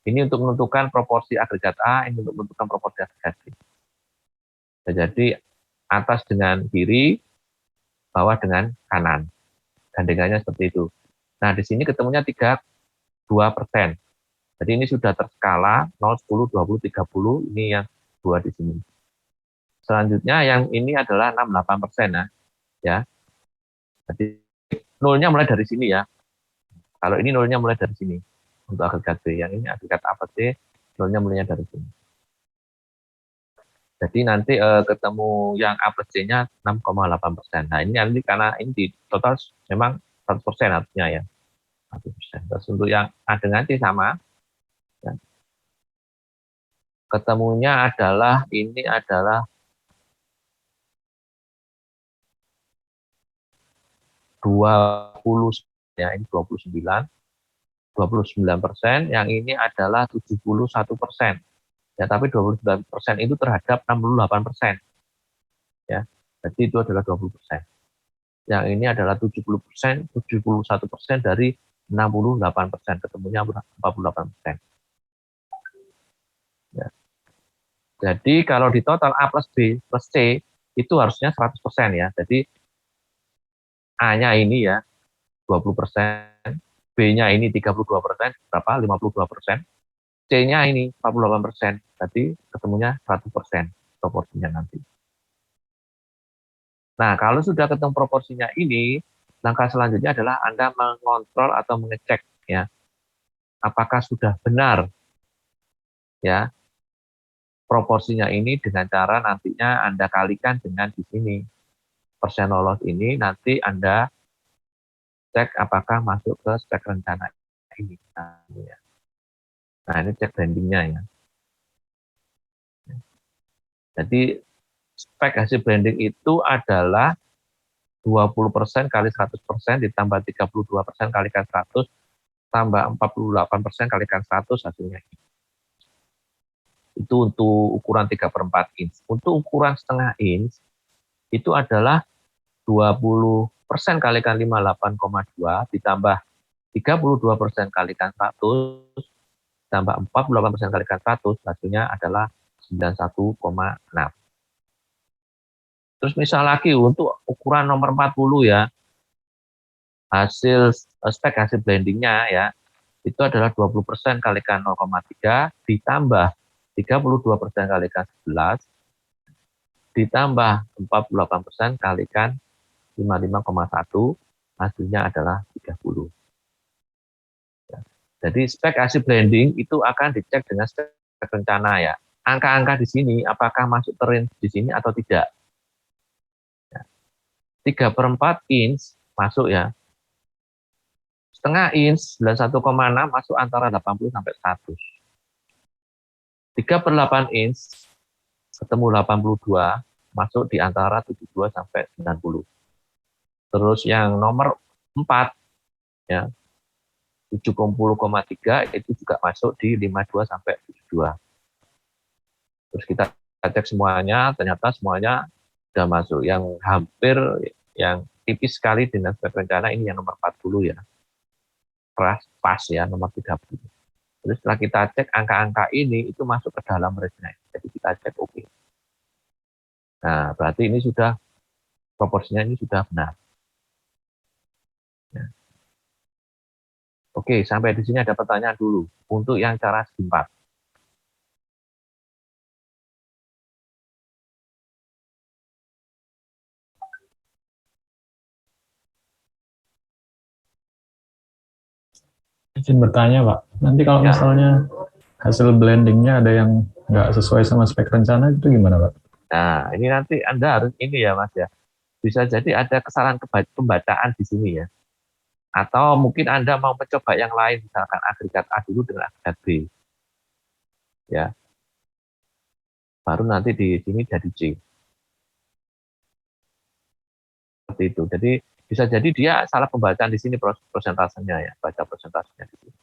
Ini untuk menentukan proporsi agregat A, ini untuk menentukan proporsi agregat B. Jadi atas dengan kiri, bawah dengan kanan. Gandengannya seperti itu. Nah, di sini ketemunya 32%. Jadi ini sudah terskala 0, 10, 20, 30, ini yang 2 di sini. Selanjutnya yang ini adalah 68% ya. Jadi nolnya mulai dari sini ya. Kalau ini nolnya mulai dari sini untuk agregat B, yang ini agregat A plus C, nolnya mulainya dari sini. Jadi nanti ketemu yang A plus C-nya 6,8%. Nah, ini nanti karena ini di total memang 100% artinya ya. 100%. Terus untuk yang A dengan C sama. Ya. Ketemunya adalah, ini adalah 20, ya ini 29%, yang ini adalah 71%. Ya, tapi 29% itu terhadap 68%. Ya, jadi itu adalah 20%. Yang ini adalah 70%, 71% dari 68%, ketemunya 48%. Ya. Jadi kalau di total A plus B plus C itu harusnya 100% ya. Jadi A-nya ini ya 20%, B-nya ini 32%, berapa? 52%, C-nya ini 48%, jadi ketemunya 100% proporsinya nanti. Nah, kalau sudah ketemu proporsinya ini, langkah selanjutnya adalah Anda mengontrol atau mengecek ya, apakah sudah benar ya proporsinya ini dengan cara nantinya Anda kalikan dengan di sini. persen lolos ini nanti Anda cek apakah masuk ke spek rencana ini. Nah, ini cek brandingnya ya. Jadi spek hasil branding itu adalah 20% kali 100% ditambah 32% kalikan 100 tambah 48% kalikan 100 hasilnya. Itu untuk ukuran 3/4 inch. Untuk ukuran setengah inch itu adalah 20% kalikan 58,2 ditambah 32% kalikan 100 tambah 48% kalikan 100 hasilnya adalah 91,6. Terus misal lagi untuk ukuran nomor 40 ya, hasil spek hasil blendingnya ya, itu adalah 20% kalikan 0,3 ditambah 32% kalikan 11 ditambah 48% kalikan 55,1 hasilnya adalah 30. Ya. Jadi spek hasil blending itu akan dicek dengan spek rencana ya. Angka-angka di sini apakah masuk ke range di sini atau tidak. 3/4 inch masuk ya. Setengah inch 91,6 masuk antara 80 sampai 100. 3/8 inch ketemu 82 masuk di antara 72 sampai 90. Terus yang nomor 4 ya 70,3 itu juga masuk di 52 sampai 72. Terus kita cek semuanya, ternyata semuanya sudah masuk. Yang hampir yang tipis sekali dengan spek rencana ini yang nomor 40 ya. Pas ya nomor 30. Terus setelah kita cek angka-angka ini itu masuk ke dalam range. Jadi kita cek oke. Nah, berarti ini sudah proporsinya ini sudah benar. Ya. Oke, sampai di sini ada pertanyaan dulu untuk yang cara segi 4. Izin bertanya, Pak. Nanti kalau Ya. misalnya hasil blendingnya ada yang nggak sesuai sama spek rencana, itu gimana, Pak? Nah, ini nanti Anda harus ini ya, Mas ya. Bisa jadi ada kesalahan pembacaan di sini ya. Atau mungkin Anda mau mencoba yang lain, misalkan agregat A dulu dengan agregat B. Ya. Baru nanti di sini jadi C. Seperti itu. Jadi bisa jadi dia salah pembacaan di sini prosentasenya ya, baca prosentasenya di sini.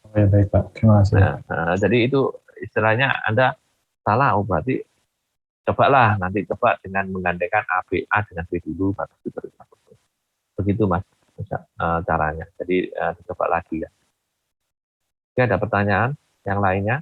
Oh ya, baik Pak. Terima kasih. Jadi itu istilahnya Anda salah, berarti cobalah nanti coba dengan menggandengkan A dengan B dulu, baru diterima. Begitu Mas caranya. Jadi coba lagi ya. Oke, ada pertanyaan yang lainnya?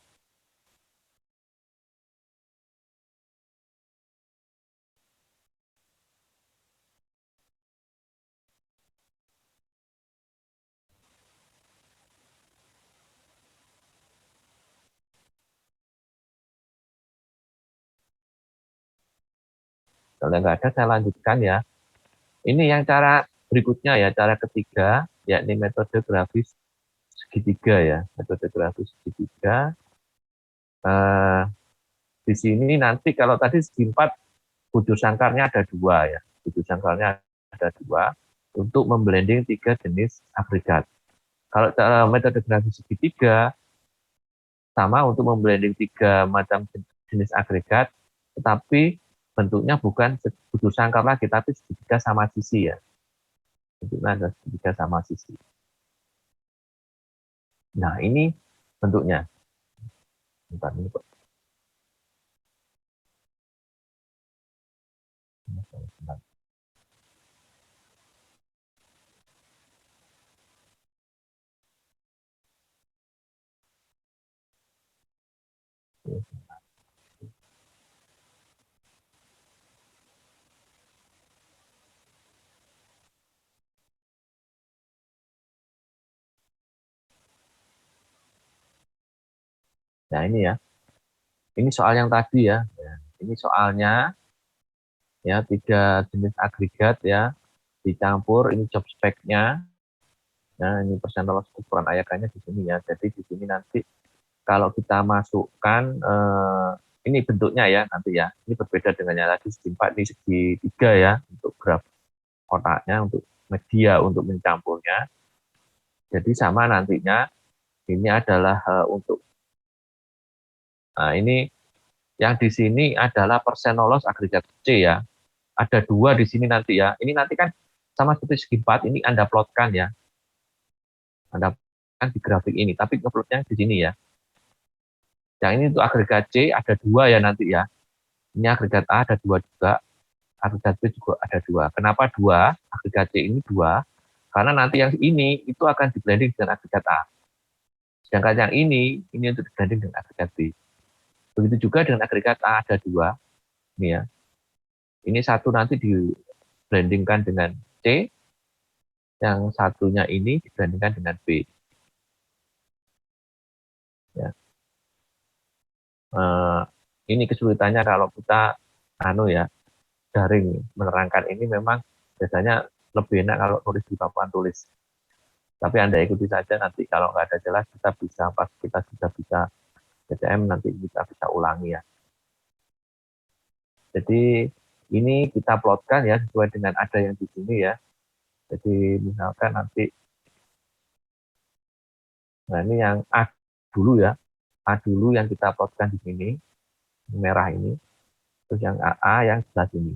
Kalau nggak ada, saya lanjutkan ya. Ini yang cara berikutnya ya, cara ketiga, yakni metode grafis segitiga ya. Metode grafis segitiga. Di sini nanti kalau tadi segi 4, bujur sangkarnya ada 2 ya. Bujur sangkarnya ada 2 untuk memblending 3 jenis agregat. Kalau metode grafis segitiga, sama untuk memblending 3 macam jenis agregat, tetapi bentuknya bukan bujur sangkar lagi, tapi segitiga sama sisi ya. Bentuknya ada segitiga sama sisi. Nah, ini bentuknya. Bentar, ini Pak. Bentar. Nah, ini ya. Ini soal yang tadi ya. Ini soalnya ya 3 jenis agregat ya dicampur, ini job spec-nya. Nah, ini persen lolos ukuran ayakannya di sini ya. Jadi di sini nanti kalau kita masukkan ini bentuknya ya nanti ya, ini berbeda dengan yang tadi segi 4, ini segi 3 ya untuk graf kotaknya, untuk media untuk mencampurnya. Jadi sama nantinya, ini adalah untuk, nah ini yang di sini adalah persen lolos agregat C ya, ada 2 di sini nanti ya, ini nanti kan sama seperti segi 4, ini Anda plotkan ya, Anda plotkan di grafik ini, tapi ngeplotnya di sini ya. Yang ini untuk agregat C ada 2 ya nanti ya. Ini agregat A ada 2 juga, agregat B juga ada 2. Kenapa 2? Agregat C ini 2, karena nanti yang ini itu akan di-blending dengan agregat A. Sedangkan yang ini untuk di-blending dengan agregat B. Begitu juga dengan agregat A ada 2. Ini ya. Ini satu nanti di-blendingkan dengan C, yang satunya ini di-blendingkan dengan B. Ya. Ini kesulitannya kalau kita daring menerangkan ini, memang biasanya lebih enak kalau tulis di papan tulis. Tapi Anda ikuti saja, nanti kalau nggak ada jelas kita bisa, pas kita sudah bisa PTM nanti kita bisa ulangi ya. Jadi ini kita plotkan ya sesuai dengan ada yang di sini ya. Jadi misalkan nanti, nah ini yang A dulu ya, A dulu yang kita plotkan di sini, merah ini, terus yang AA yang sebelah sini.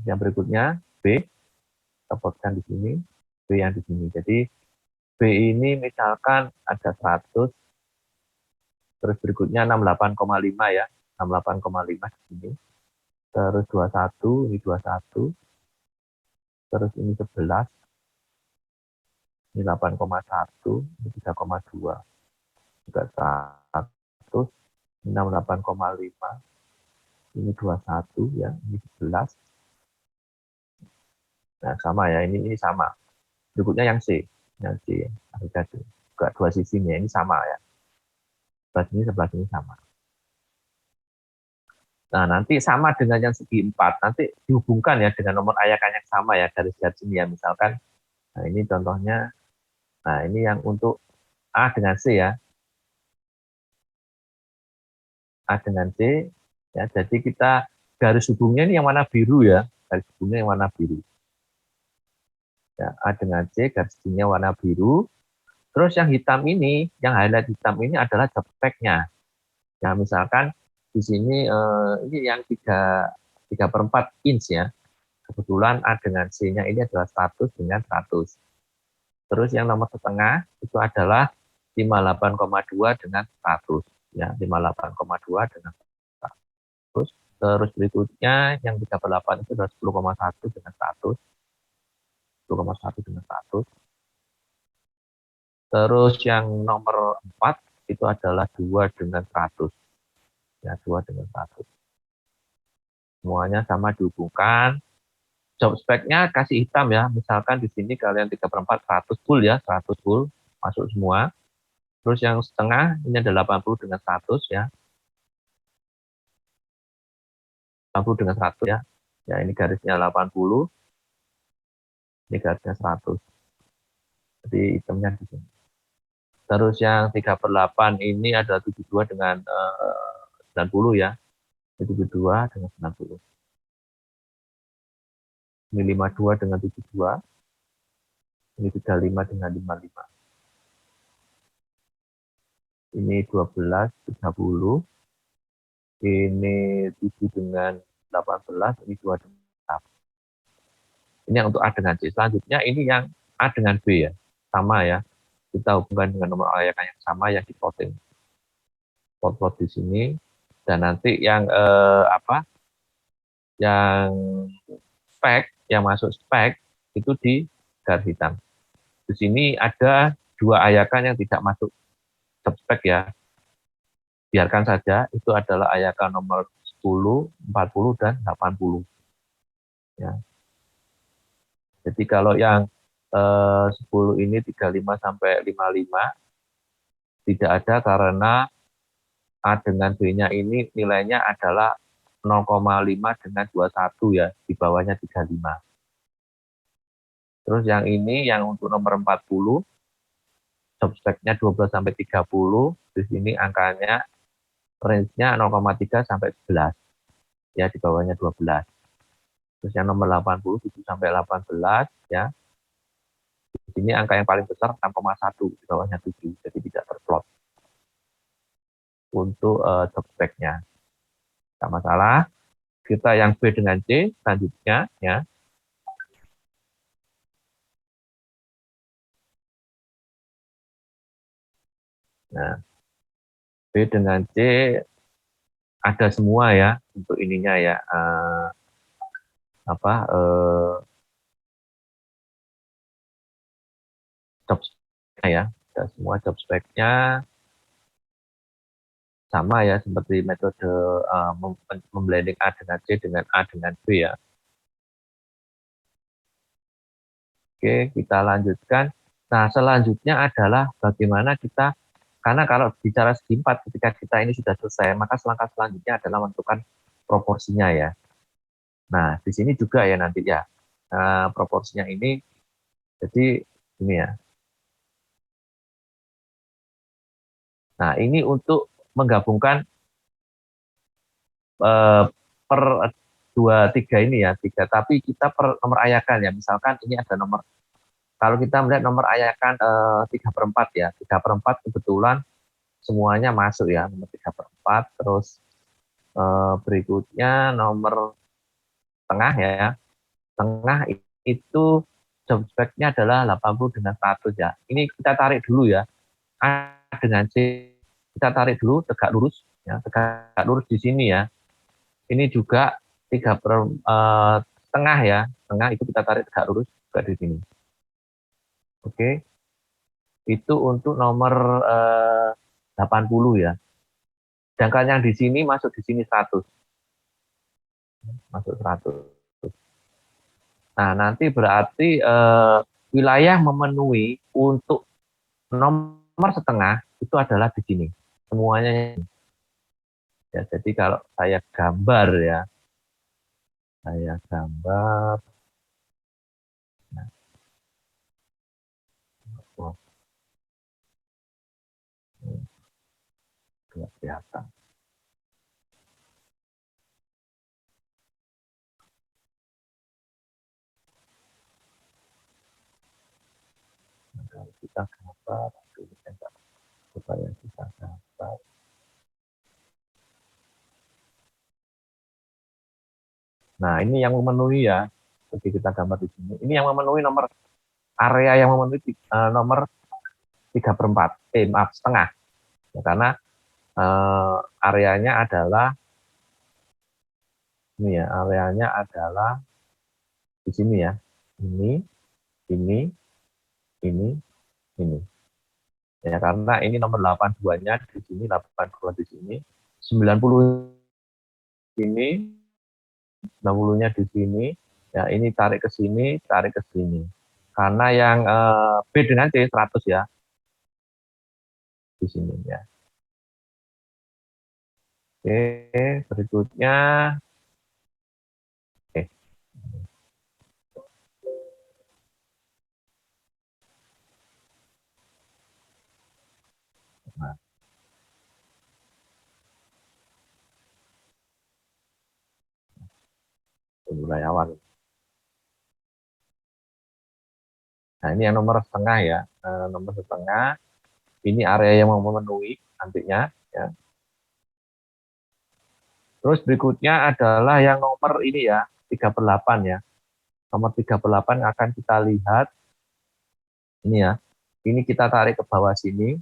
Yang berikutnya B, kita plotkan di sini, B yang di sini. Jadi B ini misalkan ada 100, terus berikutnya 68,5 ya, 68,5 di sini. Terus 21, ini 21. Terus ini 11, ini 8,1, ini 3,2. Juga 100, ini 68,5. Ini 21 ya, ini 11. Nah, sama ya, ini sama. Berikutnya yang C, agregat C. Juga 2 sisinya ini sama ya. Sebelah sini sama. Nah, nanti sama dengan yang segi 4, nanti dihubungkan ya dengan nomor ayakan yang sama ya, garis-garis ini ya, misalkan. Nah, ini contohnya, nah ini yang untuk A dengan C ya. A dengan C, ya, jadi kita garis hubungnya ini yang warna biru ya, garis hubungnya yang warna biru. Ya, A dengan C, garis hubungnya warna biru. Terus yang hitam ini, yang highlight hitam ini adalah job spec-nya. Ya, misalkan di sini ini yang 3/4 inch ya. Kebetulan A dengan C-nya ini adalah 100 dengan 100. Terus yang nomor setengah itu adalah 58,2 dengan 100. Ya, 58,2 dengan 100. Terus berikutnya yang 38 itu adalah 10,1 dengan 100. 10,1 dengan 100. Terus yang nomor 4 itu adalah 2 dengan 100. Ya, 2 dengan 100. Semuanya sama dihubungkan. Job spec-nya kasih hitam ya. Misalkan di sini kalian 3/4 100 full ya, 100 full masuk semua. Terus yang setengah ini ada 80 dengan 100 ya. 80 dengan 100 ya. Ya, ini garisnya 80. Ini garisnya 100. Jadi hitamnya di sini. Terus yang 3/8 ini ada 72 dengan 90 ya. 72 dengan 90. Ini 52 dengan 72. Ini 35 dengan 55. Ini 12, 30. Ini 7 dengan 18. Ini 2 dengan 6. Ini yang untuk A dengan C. Selanjutnya ini yang A dengan B ya. Sama ya. Kita hubungkan dengan nomor ayakan yang sama yang di-plotting. Plot di sini. Dan nanti yang yang spek, yang masuk spek itu di garis hitam. Di sini ada 2 ayakan yang tidak masuk subspek ya. Biarkan saja, itu adalah ayakan nomor 10, 40, dan 80. Ya. Jadi kalau yang 10 ini 35 sampai 55 tidak ada karena A dengan B-nya ini nilainya adalah 0,5 dengan 21 ya, di bawahnya 35. Terus yang ini yang untuk nomor 40 job spec-nya 12 sampai 30, di sini angkanya range-nya 0,3 sampai 11. Ya, di bawahnya 12. Terus yang nomor 80 7 sampai 18 ya. Di sini angka yang paling besar 6,1, di bawahnya 7, jadi tidak terplot untuk job spec-nya. Tidak masalah. Kita yang B dengan C selanjutnya ya. Nah, B dengan C ada semua ya untuk ininya ya. Job spec-nya ya. Ada semua job spec-nya sama ya, seperti metode memblending A dengan C dengan A dengan B ya. Oke, kita lanjutkan. Nah, selanjutnya adalah bagaimana kita, karena kalau bicara segi 4, ketika kita ini sudah selesai, maka langkah selanjutnya adalah menentukan proporsinya ya. Nah, di sini juga ya nanti ya, proporsinya ini, jadi ini ya. Nah, ini untuk menggabungkan per 2, 3 ini ya, 3, tapi kita per nomor ayakan ya, misalkan ini ada nomor, kalau kita melihat nomor ayakan 3/4 ya, 3/4 kebetulan semuanya masuk ya, nomor 3/4, terus berikutnya nomor tengah ya, tengah itu job spec-nya adalah 80 dengan 100 ya. Ini kita tarik dulu ya, A dengan C, kita tarik dulu tegak lurus ya, tegak lurus di sini ya. Ini juga 3/4 tengah ya, tengah itu kita tarik tegak lurus juga di sini. Oke, itu untuk nomor 80 ya. Sedangkan yang di sini masuk di sini 100. Masuk 100. Nah, nanti berarti wilayah memenuhi untuk nomor setengah itu adalah di sini. Semuanya ya, jadi kalau saya gambar ya. Saya gambar. Nah, oh, tidak kelihatan. Nah, kalau kita gambar, supaya kita gambar. Nah, ini yang memenuhi ya. Seperti kita gambar di sini. Ini yang memenuhi nomor area yang memenuhi nomor 3/4. Maaf, setengah. Ya, karena areanya adalah ini ya, areanya adalah di sini ya. Ini, ini, ini. Ya, karena ini nomor 82-nya di sini, 82 di sini, 90 ini, 60-nya di sini, ya ini tarik ke sini, tarik ke sini. Karena yang B dengan C 100 ya, di sini ya. Oke, berikutnya, oke. Nah, mulai awal. Nah, ini yang nomor setengah ya, nomor setengah. Ini area yang memenuhi nantinya. Ya. Terus berikutnya adalah yang nomor ini ya, 3/8 ya. Nomor 3/8 akan kita lihat, ini ya, ini kita tarik ke bawah sini,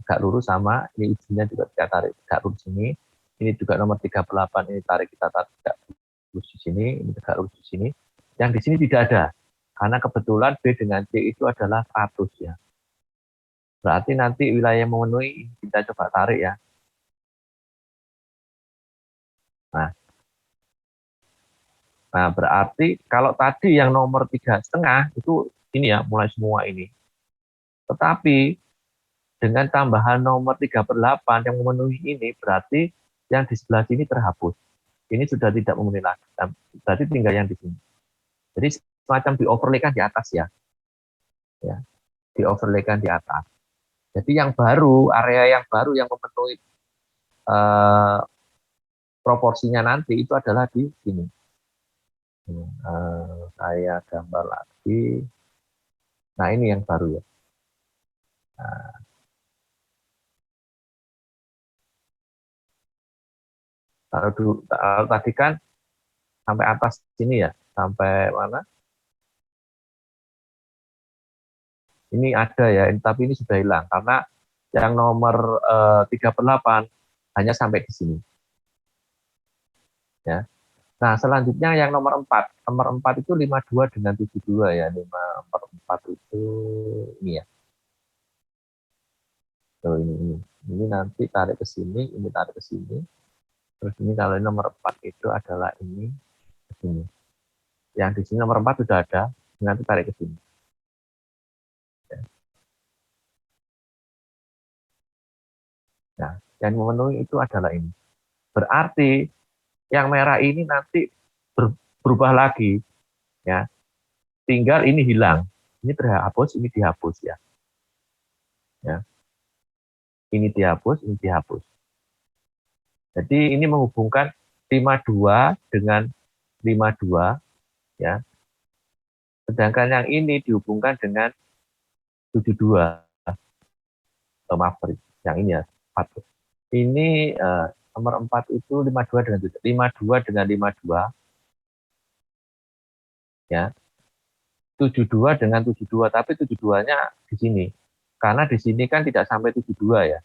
tegak lurus sama, ini ujungnya juga kita tarik tegak lurus sini. Ini juga nomor 3/8, ini kita tarik tegak lurus di sini, ini tegak lurus di sini. Yang di sini tidak ada, karena kebetulan B dengan C itu adalah 100 ya. Berarti nanti wilayah yang memenuhi, kita coba tarik ya. Nah, berarti kalau tadi yang nomor 3,5 itu ini ya, mulai semua ini. Tetapi dengan tambahan nomor 3/8 yang memenuhi ini, berarti yang di sebelah sini terhapus. Ini sudah tidak memenuhi lagi. Berarti tinggal yang di sini. Jadi semacam di overlaykan di atas ya. Ya, di overlaykan di atas. Jadi yang baru, area yang baru yang memenuhi proporsinya nanti itu adalah di sini. Saya gambar lagi. Nah, ini yang baru ya. Nah, kalau tadi kan sampai atas sini ya, sampai mana? Ini ada ya, tapi ini sudah hilang karena yang nomor 38 hanya sampai di sini. Ya. Nah, selanjutnya yang nomor 4. Nomor 4 itu 52 dengan 72 ya. Nomor 4 itu ini ya. Oh, ini nanti tarik ke sini, ini tarik ke sini. Terus ini kalau nomor 4 itu adalah ini ke sini. Yang di sini nomor 4 sudah ada, nanti tarik ke sini. Nah, yang memenuhi itu adalah ini. Berarti yang merah ini nanti berubah lagi, ya. Tinggal ini hilang. Ini terhapus, ini dihapus ya. Ya. Ini dihapus, ini dihapus. Jadi ini menghubungkan 52 dengan 52 ya. Sedangkan yang ini dihubungkan dengan 72. Maaf, yang ini ya, 4. Ini nomor 4 itu 52 dengan 52 dengan 52 ya. 72 dengan 72, tapi 72-nya di sini. Karena di sini kan tidak sampai 72 ya.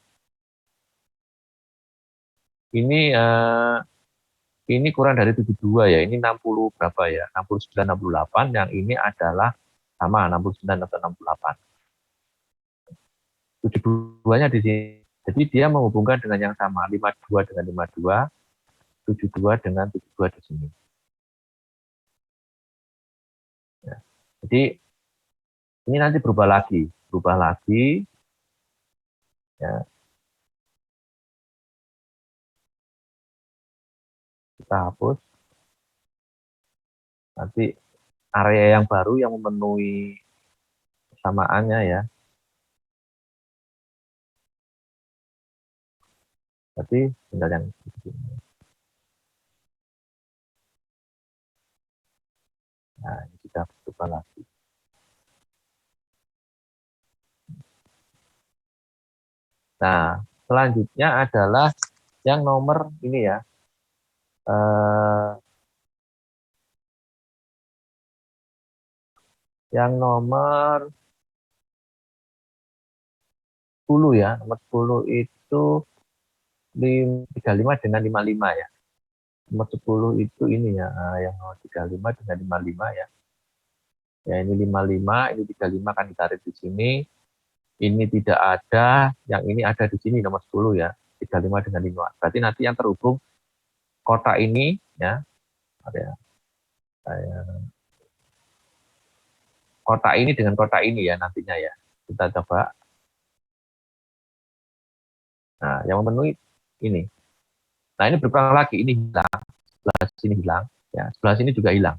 Ini kurang dari 72 ya. Ini 60 berapa ya? 69 68, yang ini adalah sama 69 atau 68. 72-nya di sini. Jadi dia menghubungkan dengan yang sama, 52 dengan 52, 72 dengan 72 di sini. Ya. Jadi ini nanti berubah lagi ya. Kita hapus. Nanti area yang baru yang memenuhi persamaannya ya. Berarti tinggal yang di sini. Nah, ini kita berubah lagi. Nah, selanjutnya adalah yang nomor ini ya. Yang nomor 10 ya. Nomor 10 itu 35 dengan 55 ya. Nomor 10 itu ini ya, yang nomor 35 dengan 55 ya. Ya, ini 55, ini 35 kan ditarik di sini. Ini tidak ada, yang ini ada di sini nomor 10 ya. 35 dengan 5. Berarti nanti yang terhubung kotak ini ya. Ada kotak ini dengan kotak ini ya nantinya ya. Kita coba. Nah, yang memenuhi ini. Nah, ini berkurang lagi, ini hilang. Sebelah sini hilang, ya. Sebelah sini juga hilang.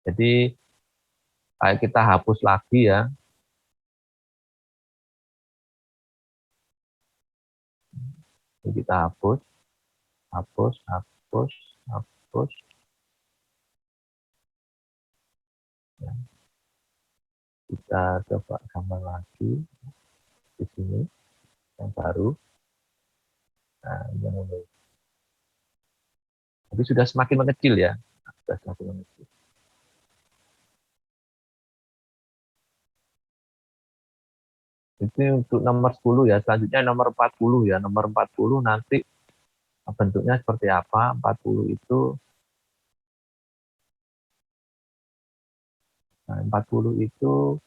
Jadi kita hapus lagi ya. Ini kita hapus, hapus, hapus, hapus. Ya. Kita coba gambar lagi di sini yang baru. Nah, ini yang memenuhi. Tapi sudah semakin mengecil ya. Sudah semakin mengecil. Itu untuk nomor 10 ya. Selanjutnya nomor 40 ya. Nomor 40 nanti bentuknya seperti apa? 40 itu, nah 40 itu,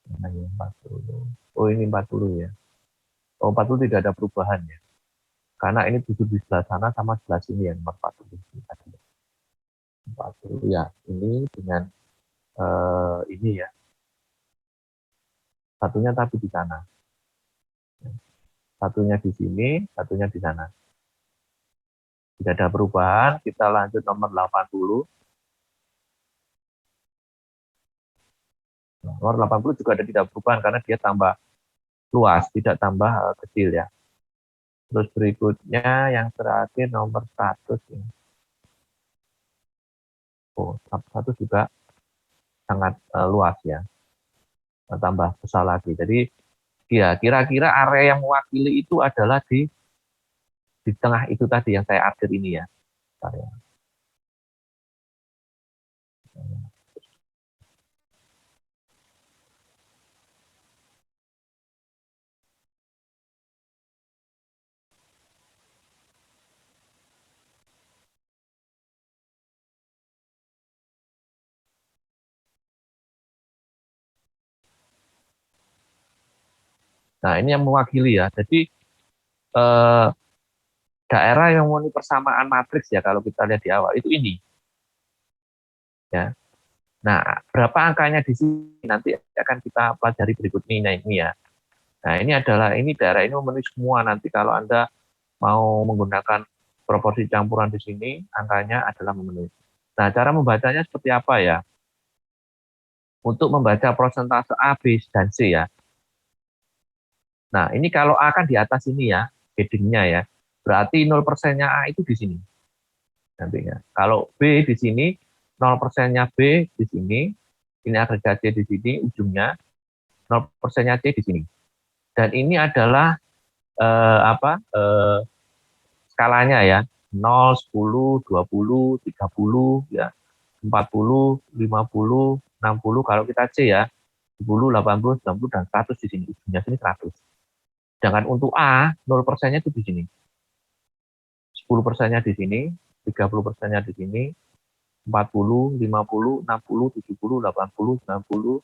nah, 40. Oh, ini 40 ya. Oh, 40 tidak ada perubahan ya. Karena ini duduk di sebelah sana sama sebelah sini ya, nomor 40. 40 ya. Ini dengan ini ya. Satunya tapi di sana. Satunya di sini, satunya di sana. Tidak ada perubahan, kita lanjut nomor 80. Nomor 80 juga ada tidak perubahan karena dia tambah luas, tidak tambah kecil ya. Terus berikutnya yang terakhir nomor 100 ya. Oh, 100 juga sangat luas ya, tambah besar lagi. Jadi ya kira-kira area yang mewakili itu adalah di tengah itu tadi yang saya update ini ya. Bentar ya. Nah ini yang mewakili ya. Jadi eh, daerah yang memenuhi persamaan matriks ya kalau kita lihat di awal itu ini ya. Nah berapa angkanya di sini nanti akan kita pelajari berikutnya ini ya. Nah ini daerah ini memenuhi semua nanti kalau Anda mau menggunakan proporsi campuran di sini angkanya adalah memenuhi. Nah cara membacanya seperti apa ya? Untuk membaca persentase A, B, dan C ya. Nah ini kalau A kan di atas ini ya, headingnya ya. Berarti 0%-nya A itu di sini nantinya. Kalau B di sini, 0%-nya B di sini, ini agregat C di sini, ujungnya, 0%-nya C di sini. Dan ini adalah skalanya ya, 0, 10, 20, 30, ya, 40, 50, 60, kalau kita C ya, 10, 80, 90, dan 100 di sini, ujungnya sini 100. Sedangkan untuk A, 0%-nya itu di sini. 10%-nya di sini, 30%-nya di sini, 40, 50, 60, 70, 80, 90,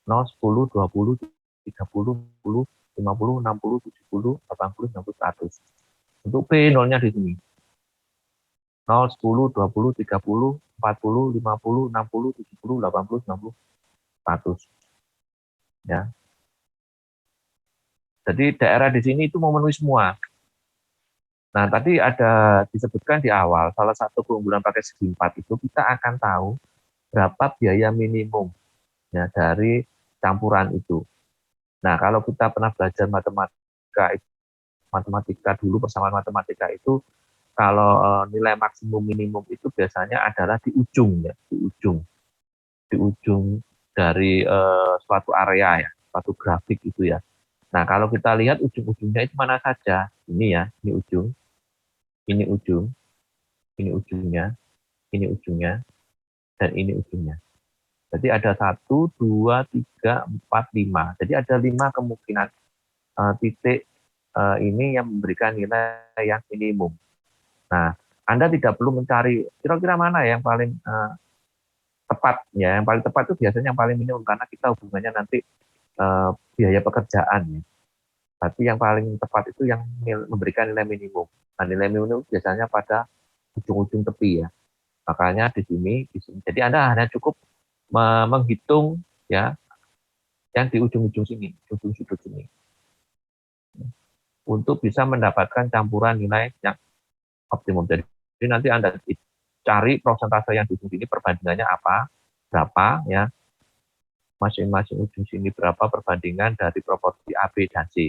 0, 10, 20, 30, 40, 50, 60, 70, 80, 90, 100. Untuk P, nolnya di sini. 0, 10, 20, 30, 40, 50, 60, 70, 80, 90, 100. Ya. Jadi daerah di sini itu memenuhi semua. Nah, tadi ada disebutkan di awal, salah satu keunggulan pakai segi 4 itu kita akan tahu berapa biaya minimum ya dari campuran itu. Nah, kalau kita pernah belajar matematika dulu persamaan matematika itu kalau nilai maksimum minimum itu biasanya adalah di ujung ya, di ujung dari suatu area ya, suatu grafik itu ya. Nah, kalau kita lihat ujung-ujungnya itu mana saja, ini ya, ini ujung, ini ujung, ini ujungnya, ini ujungnya, dan ini ujungnya. Jadi ada 1, 2, 3, 4, 5. Jadi ada 5 kemungkinan titik ini yang memberikan nilai yang minimum. Nah, Anda tidak perlu mencari kira-kira mana yang paling tepat. Ya, yang paling tepat itu biasanya yang paling minimum karena kita hubungannya nanti biaya pekerjaan. Ya. Tapi yang paling tepat itu yang memberikan nilai minimum. Nah, nilai minimum biasanya pada ujung-ujung tepi ya. Makanya di sini. Jadi Anda hanya cukup menghitung ya yang di ujung-ujung sini, ujung sudut sini. Untuk bisa mendapatkan campuran nilai yang optimum. Jadi nanti Anda cari persentase yang di ujung sini perbandingannya apa, berapa ya, masing-masing ujung sini berapa perbandingan dari proporsi A, B, dan C.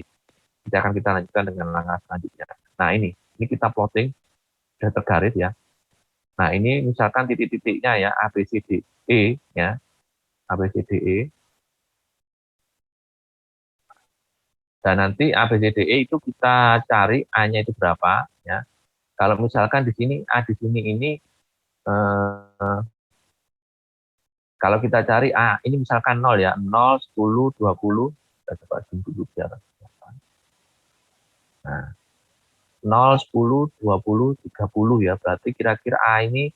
Nanti akan kita lanjutkan dengan langkah selanjutnya. Nah ini kita plotting, sudah tergaris ya. Nah ini misalkan titik-titiknya ya, A, B, C, D, E ya, A, B, C, D, E. Dan nanti A, B, C, D, E itu kita cari A-nya itu berapa ya. Kalau misalkan di sini A di sini ini kalau kita cari A ini misalkan 0 ya, 0, 10, 20, kita coba dulu biar. Nah, 0, 10, 20, 30 ya, berarti kira-kira A ini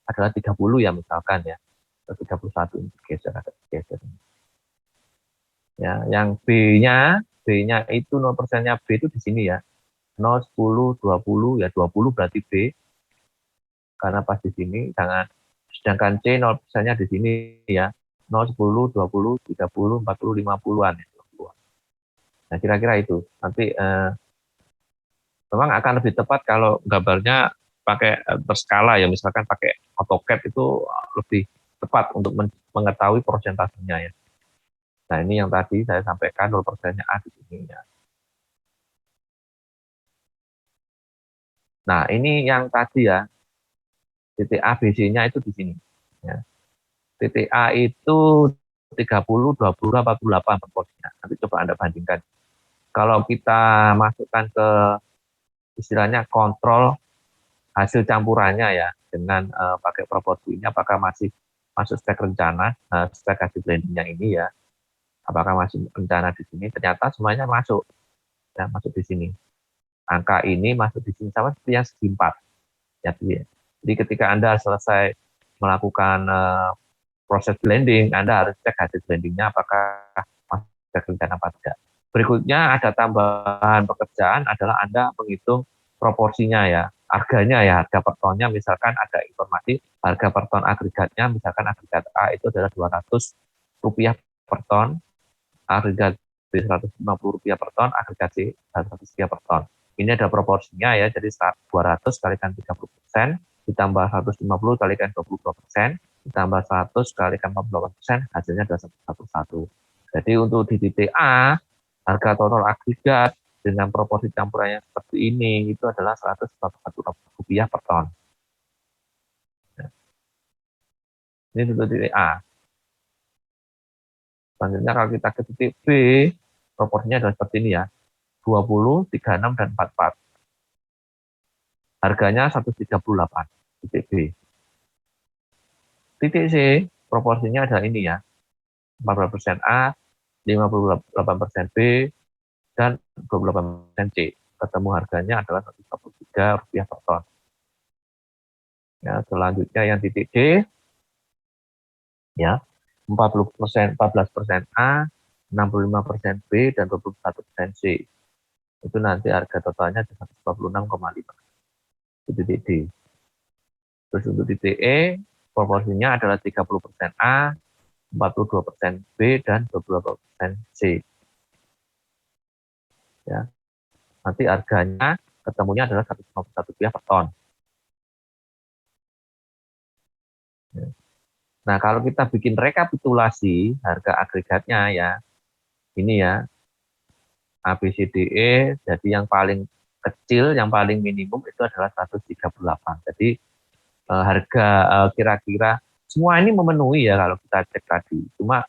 adalah 30 ya misalkan ya. 31 ini geser ada geser. Ya, yang B-nya itu 0%-nya B itu di sini ya. 0, 10, 20 ya 20 berarti B karena pas di sini sedangkan C 0%-nya di sini ya. 0, 10, 20, 30, 40, 50-an ya. Nah, kira-kira itu. Nanti memang akan lebih tepat kalau gambarnya pakai berskala ya, misalkan pakai AutoCAD itu lebih tepat untuk mengetahui persentasenya ya. Nah, ini yang tadi saya sampaikan 0%-nya A di sini ya. Nah, ini yang tadi ya, titik A, B, C-nya itu di sini. Ya. Titik A itu 30, 20, 48 proporsinya. Nanti coba Anda bandingkan. Kalau kita masukkan ke istilahnya kontrol hasil campurannya ya, dengan pakai proporsinya, apakah masih masuk spek rencana, spek hasil blendingnya ini ya, apakah masih rencana di sini, ternyata semuanya masuk, ya, masuk di sini. Angka ini masuk di sini sama seperti yang segi 4. Ya, jadi ketika Anda selesai melakukan proses blending, Anda harus cek hasil blendingnya apakah masuk spek rencana apa tidak. Berikutnya ada tambahan pekerjaan adalah Anda menghitung proporsinya ya, harganya ya, harga per tonnya, misalkan ada informasi harga per ton agregatnya, misalkan agregat A itu adalah Rp200 per ton, agregat B Rp150 per ton, agregat C Rp100 per ton. Ini ada proporsinya ya, jadi 200 kalikan 30%, ditambah 150 kalikan 22%, ditambah 100 kalikan 48%, hasilnya adalah 111. Jadi untuk di titik A, harga total agregat dengan proporsi campurannya seperti ini itu adalah Rp141 per ton. Ini untuk titik A. Selanjutnya kalau kita ke titik B, proporsinya adalah seperti ini ya, 20, 36, dan 44. Harganya 138, titik B. Titik C, proporsinya adalah ini ya, 14% A, 58% B, dan 28% C. Ketemu harganya adalah Rp143 per ton. Ya, selanjutnya yang titik D, ya, 14% A, 65% B, dan 21% C. Itu nanti harga totalnya 126,5. Itu titik D. Terus untuk titik E, proporsinya adalah 30% A, 42% B, dan 22% C. Ya. Nanti harganya ketemunya adalah Rp151 per ton. Ya. Nah, kalau kita bikin rekapitulasi harga agregatnya ya, ini ya, A, B, C, D, E, jadi yang paling kecil, yang paling minimum itu adalah 138. Jadi harga kira-kira semua ini memenuhi ya kalau kita cek tadi. Cuma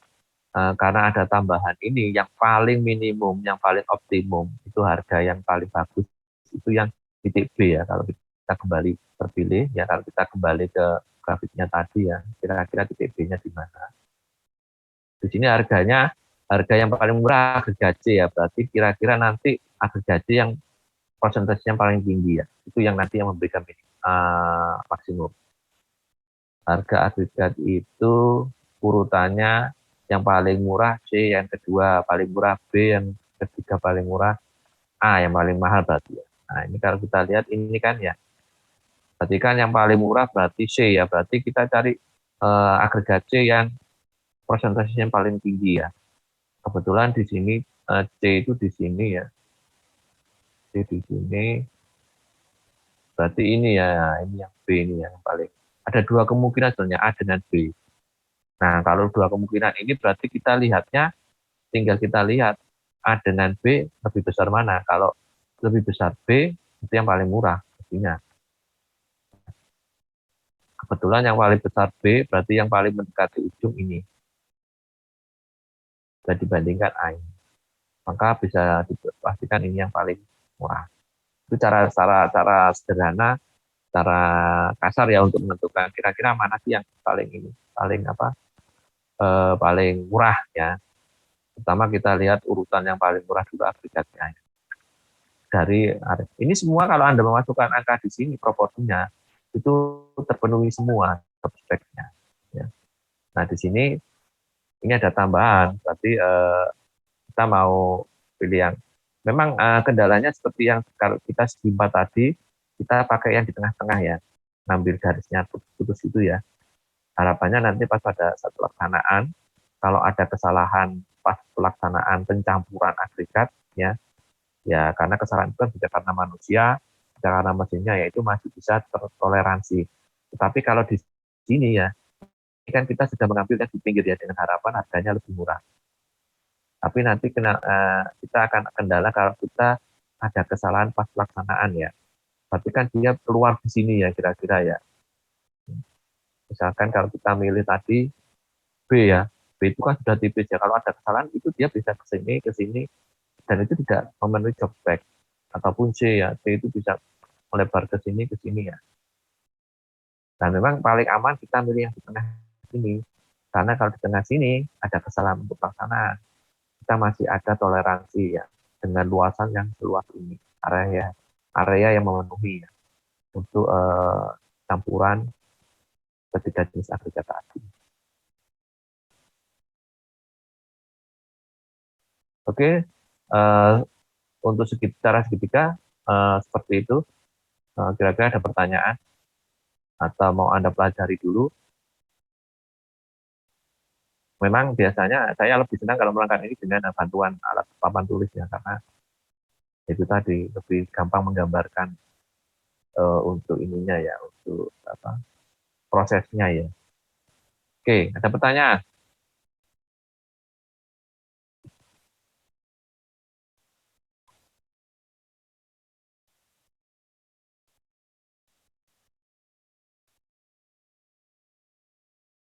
karena ada tambahan ini, yang paling minimum, yang paling optimum, itu harga yang paling bagus, itu yang titik B ya, kalau kita kembali terpilih, ya kalau kita kembali ke grafiknya tadi ya, kira-kira titik B-nya di mana. Di sini harganya, harga yang paling murah agregat C ya, berarti kira-kira nanti agregat C yang persentasenya paling tinggi ya, itu yang nanti yang memberikan maksimum. Harga agregat itu urutannya yang paling murah C, yang kedua paling murah B, yang ketiga paling murah A, yang paling mahal berarti ya. Nah, ini kalau kita lihat ini kan ya, berarti kan yang paling murah berarti C ya, berarti kita cari agregat C yang persentasenya yang paling tinggi ya. Kebetulan di sini C itu di sini ya, C di sini, berarti ini ya, ini yang B ini yang paling. Ada dua kemungkinan sebenarnya, A dengan B. Nah, kalau dua kemungkinan ini berarti kita lihatnya, tinggal kita lihat A dengan B lebih besar mana. Kalau lebih besar B, itu yang paling murah pastinya. Kebetulan yang paling besar B, berarti yang paling mendekati ujung ini. Bisa dibandingkan A ini. Maka bisa dipastikan ini yang paling murah. Itu cara sederhana, cara kasar ya untuk menentukan kira-kira mana sih yang paling ini, paling apa, paling murah ya. Pertama kita lihat urutan yang paling murah dulu agregatnya. Dari ini semua kalau Anda memasukkan angka di sini proporsinya itu terpenuhi semua speknya. Ya. Nah di sini ini ada tambahan, berarti kita mau pilih yang memang kendalanya seperti yang kalau kita segi 4 tadi, kita pakai yang di tengah-tengah ya, ngambil garisnya putus itu ya. Harapannya nanti pas pada saat pelaksanaan, kalau ada kesalahan pas pelaksanaan pencampuran agregat ya, ya karena kesalahan itu kan bisa karena manusia, bisa karena mesinnya, ya itu masih bisa tertoleransi. Tetapi kalau di sini ya, ini kan kita sudah mengambil yang di pinggir ya, dengan harapan harganya lebih murah. Tapi nanti kita akan kendala kalau kita ada kesalahan pas pelaksanaan ya. Berarti kan dia keluar di sini ya kira-kira ya. Misalkan kalau kita milih tadi B ya, B itu kan sudah tipis ya. Kalau ada kesalahan itu dia bisa ke sini, dan itu tidak memenuhi job spec. Ataupun C ya, C itu bisa melebar ke sini ya. Dan memang paling aman kita milih yang di tengah sini. Karena kalau di tengah sini ada kesalahan untuk pelaksanaan, kita masih ada toleransi ya dengan luasan yang seluas ini, area yang memenuhi ya, untuk campuran ketiga jenis agregat tadi. Oke, untuk cara segitiga seperti itu. Kira-kira ada pertanyaan atau mau Anda pelajari dulu? Memang biasanya saya lebih senang kalau melakukan ini dengan bantuan alat papan tulis ya, karena itu tadi lebih gampang menggambarkan untuk ininya ya, untuk prosesnya ya. Oke, ada pertanyaan?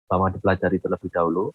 Mau dipelajari terlebih dahulu.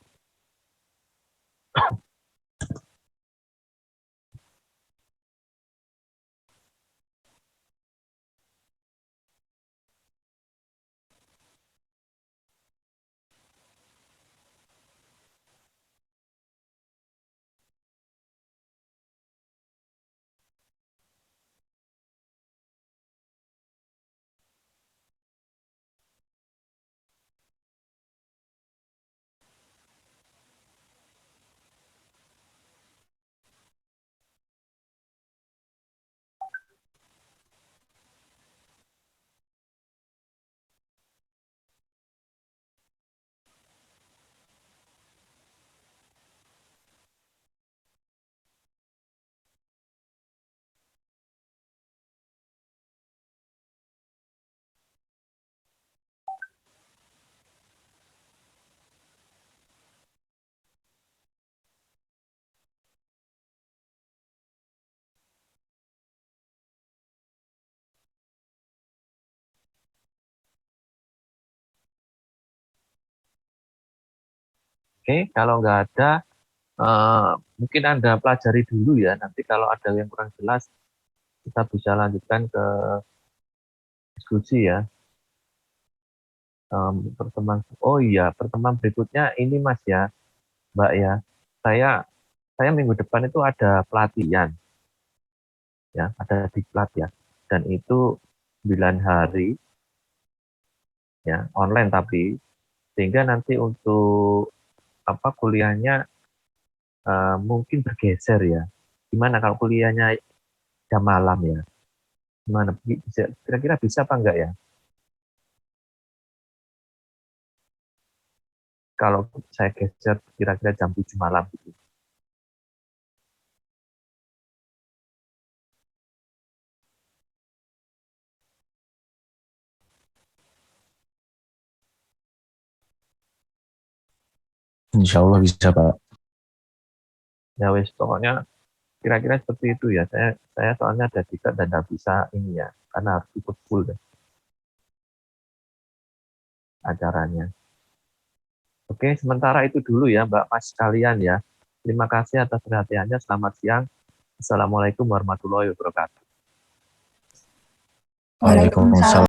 Oke, kalau nggak ada, mungkin Anda pelajari dulu ya. Nanti kalau ada yang kurang jelas, kita bisa lanjutkan ke diskusi ya. Oh iya, pertemuan berikutnya ini Mas ya, Mbak ya. Saya minggu depan itu ada pelatihan, ya, ada diklat ya, dan itu 9 hari, ya, online tapi, sehingga nanti untuk kuliahnya mungkin bergeser ya. Gimana kalau kuliahnya jam malam ya? Gimana? Kira-kira bisa apa enggak ya? Kalau saya geser kira-kira jam 7 malam gitu. Insya Allah bisa, Pak. Ya wes, pokoknya kira-kira seperti itu ya. Saya soalnya ada tiket dan nggak bisa ini ya, karena harus ikut full deh acaranya. Oke, sementara itu dulu ya Mbak Mas sekalian ya. Terima kasih atas perhatiannya. Selamat siang. Assalamualaikum warahmatullahi wabarakatuh. Waalaikumsalam.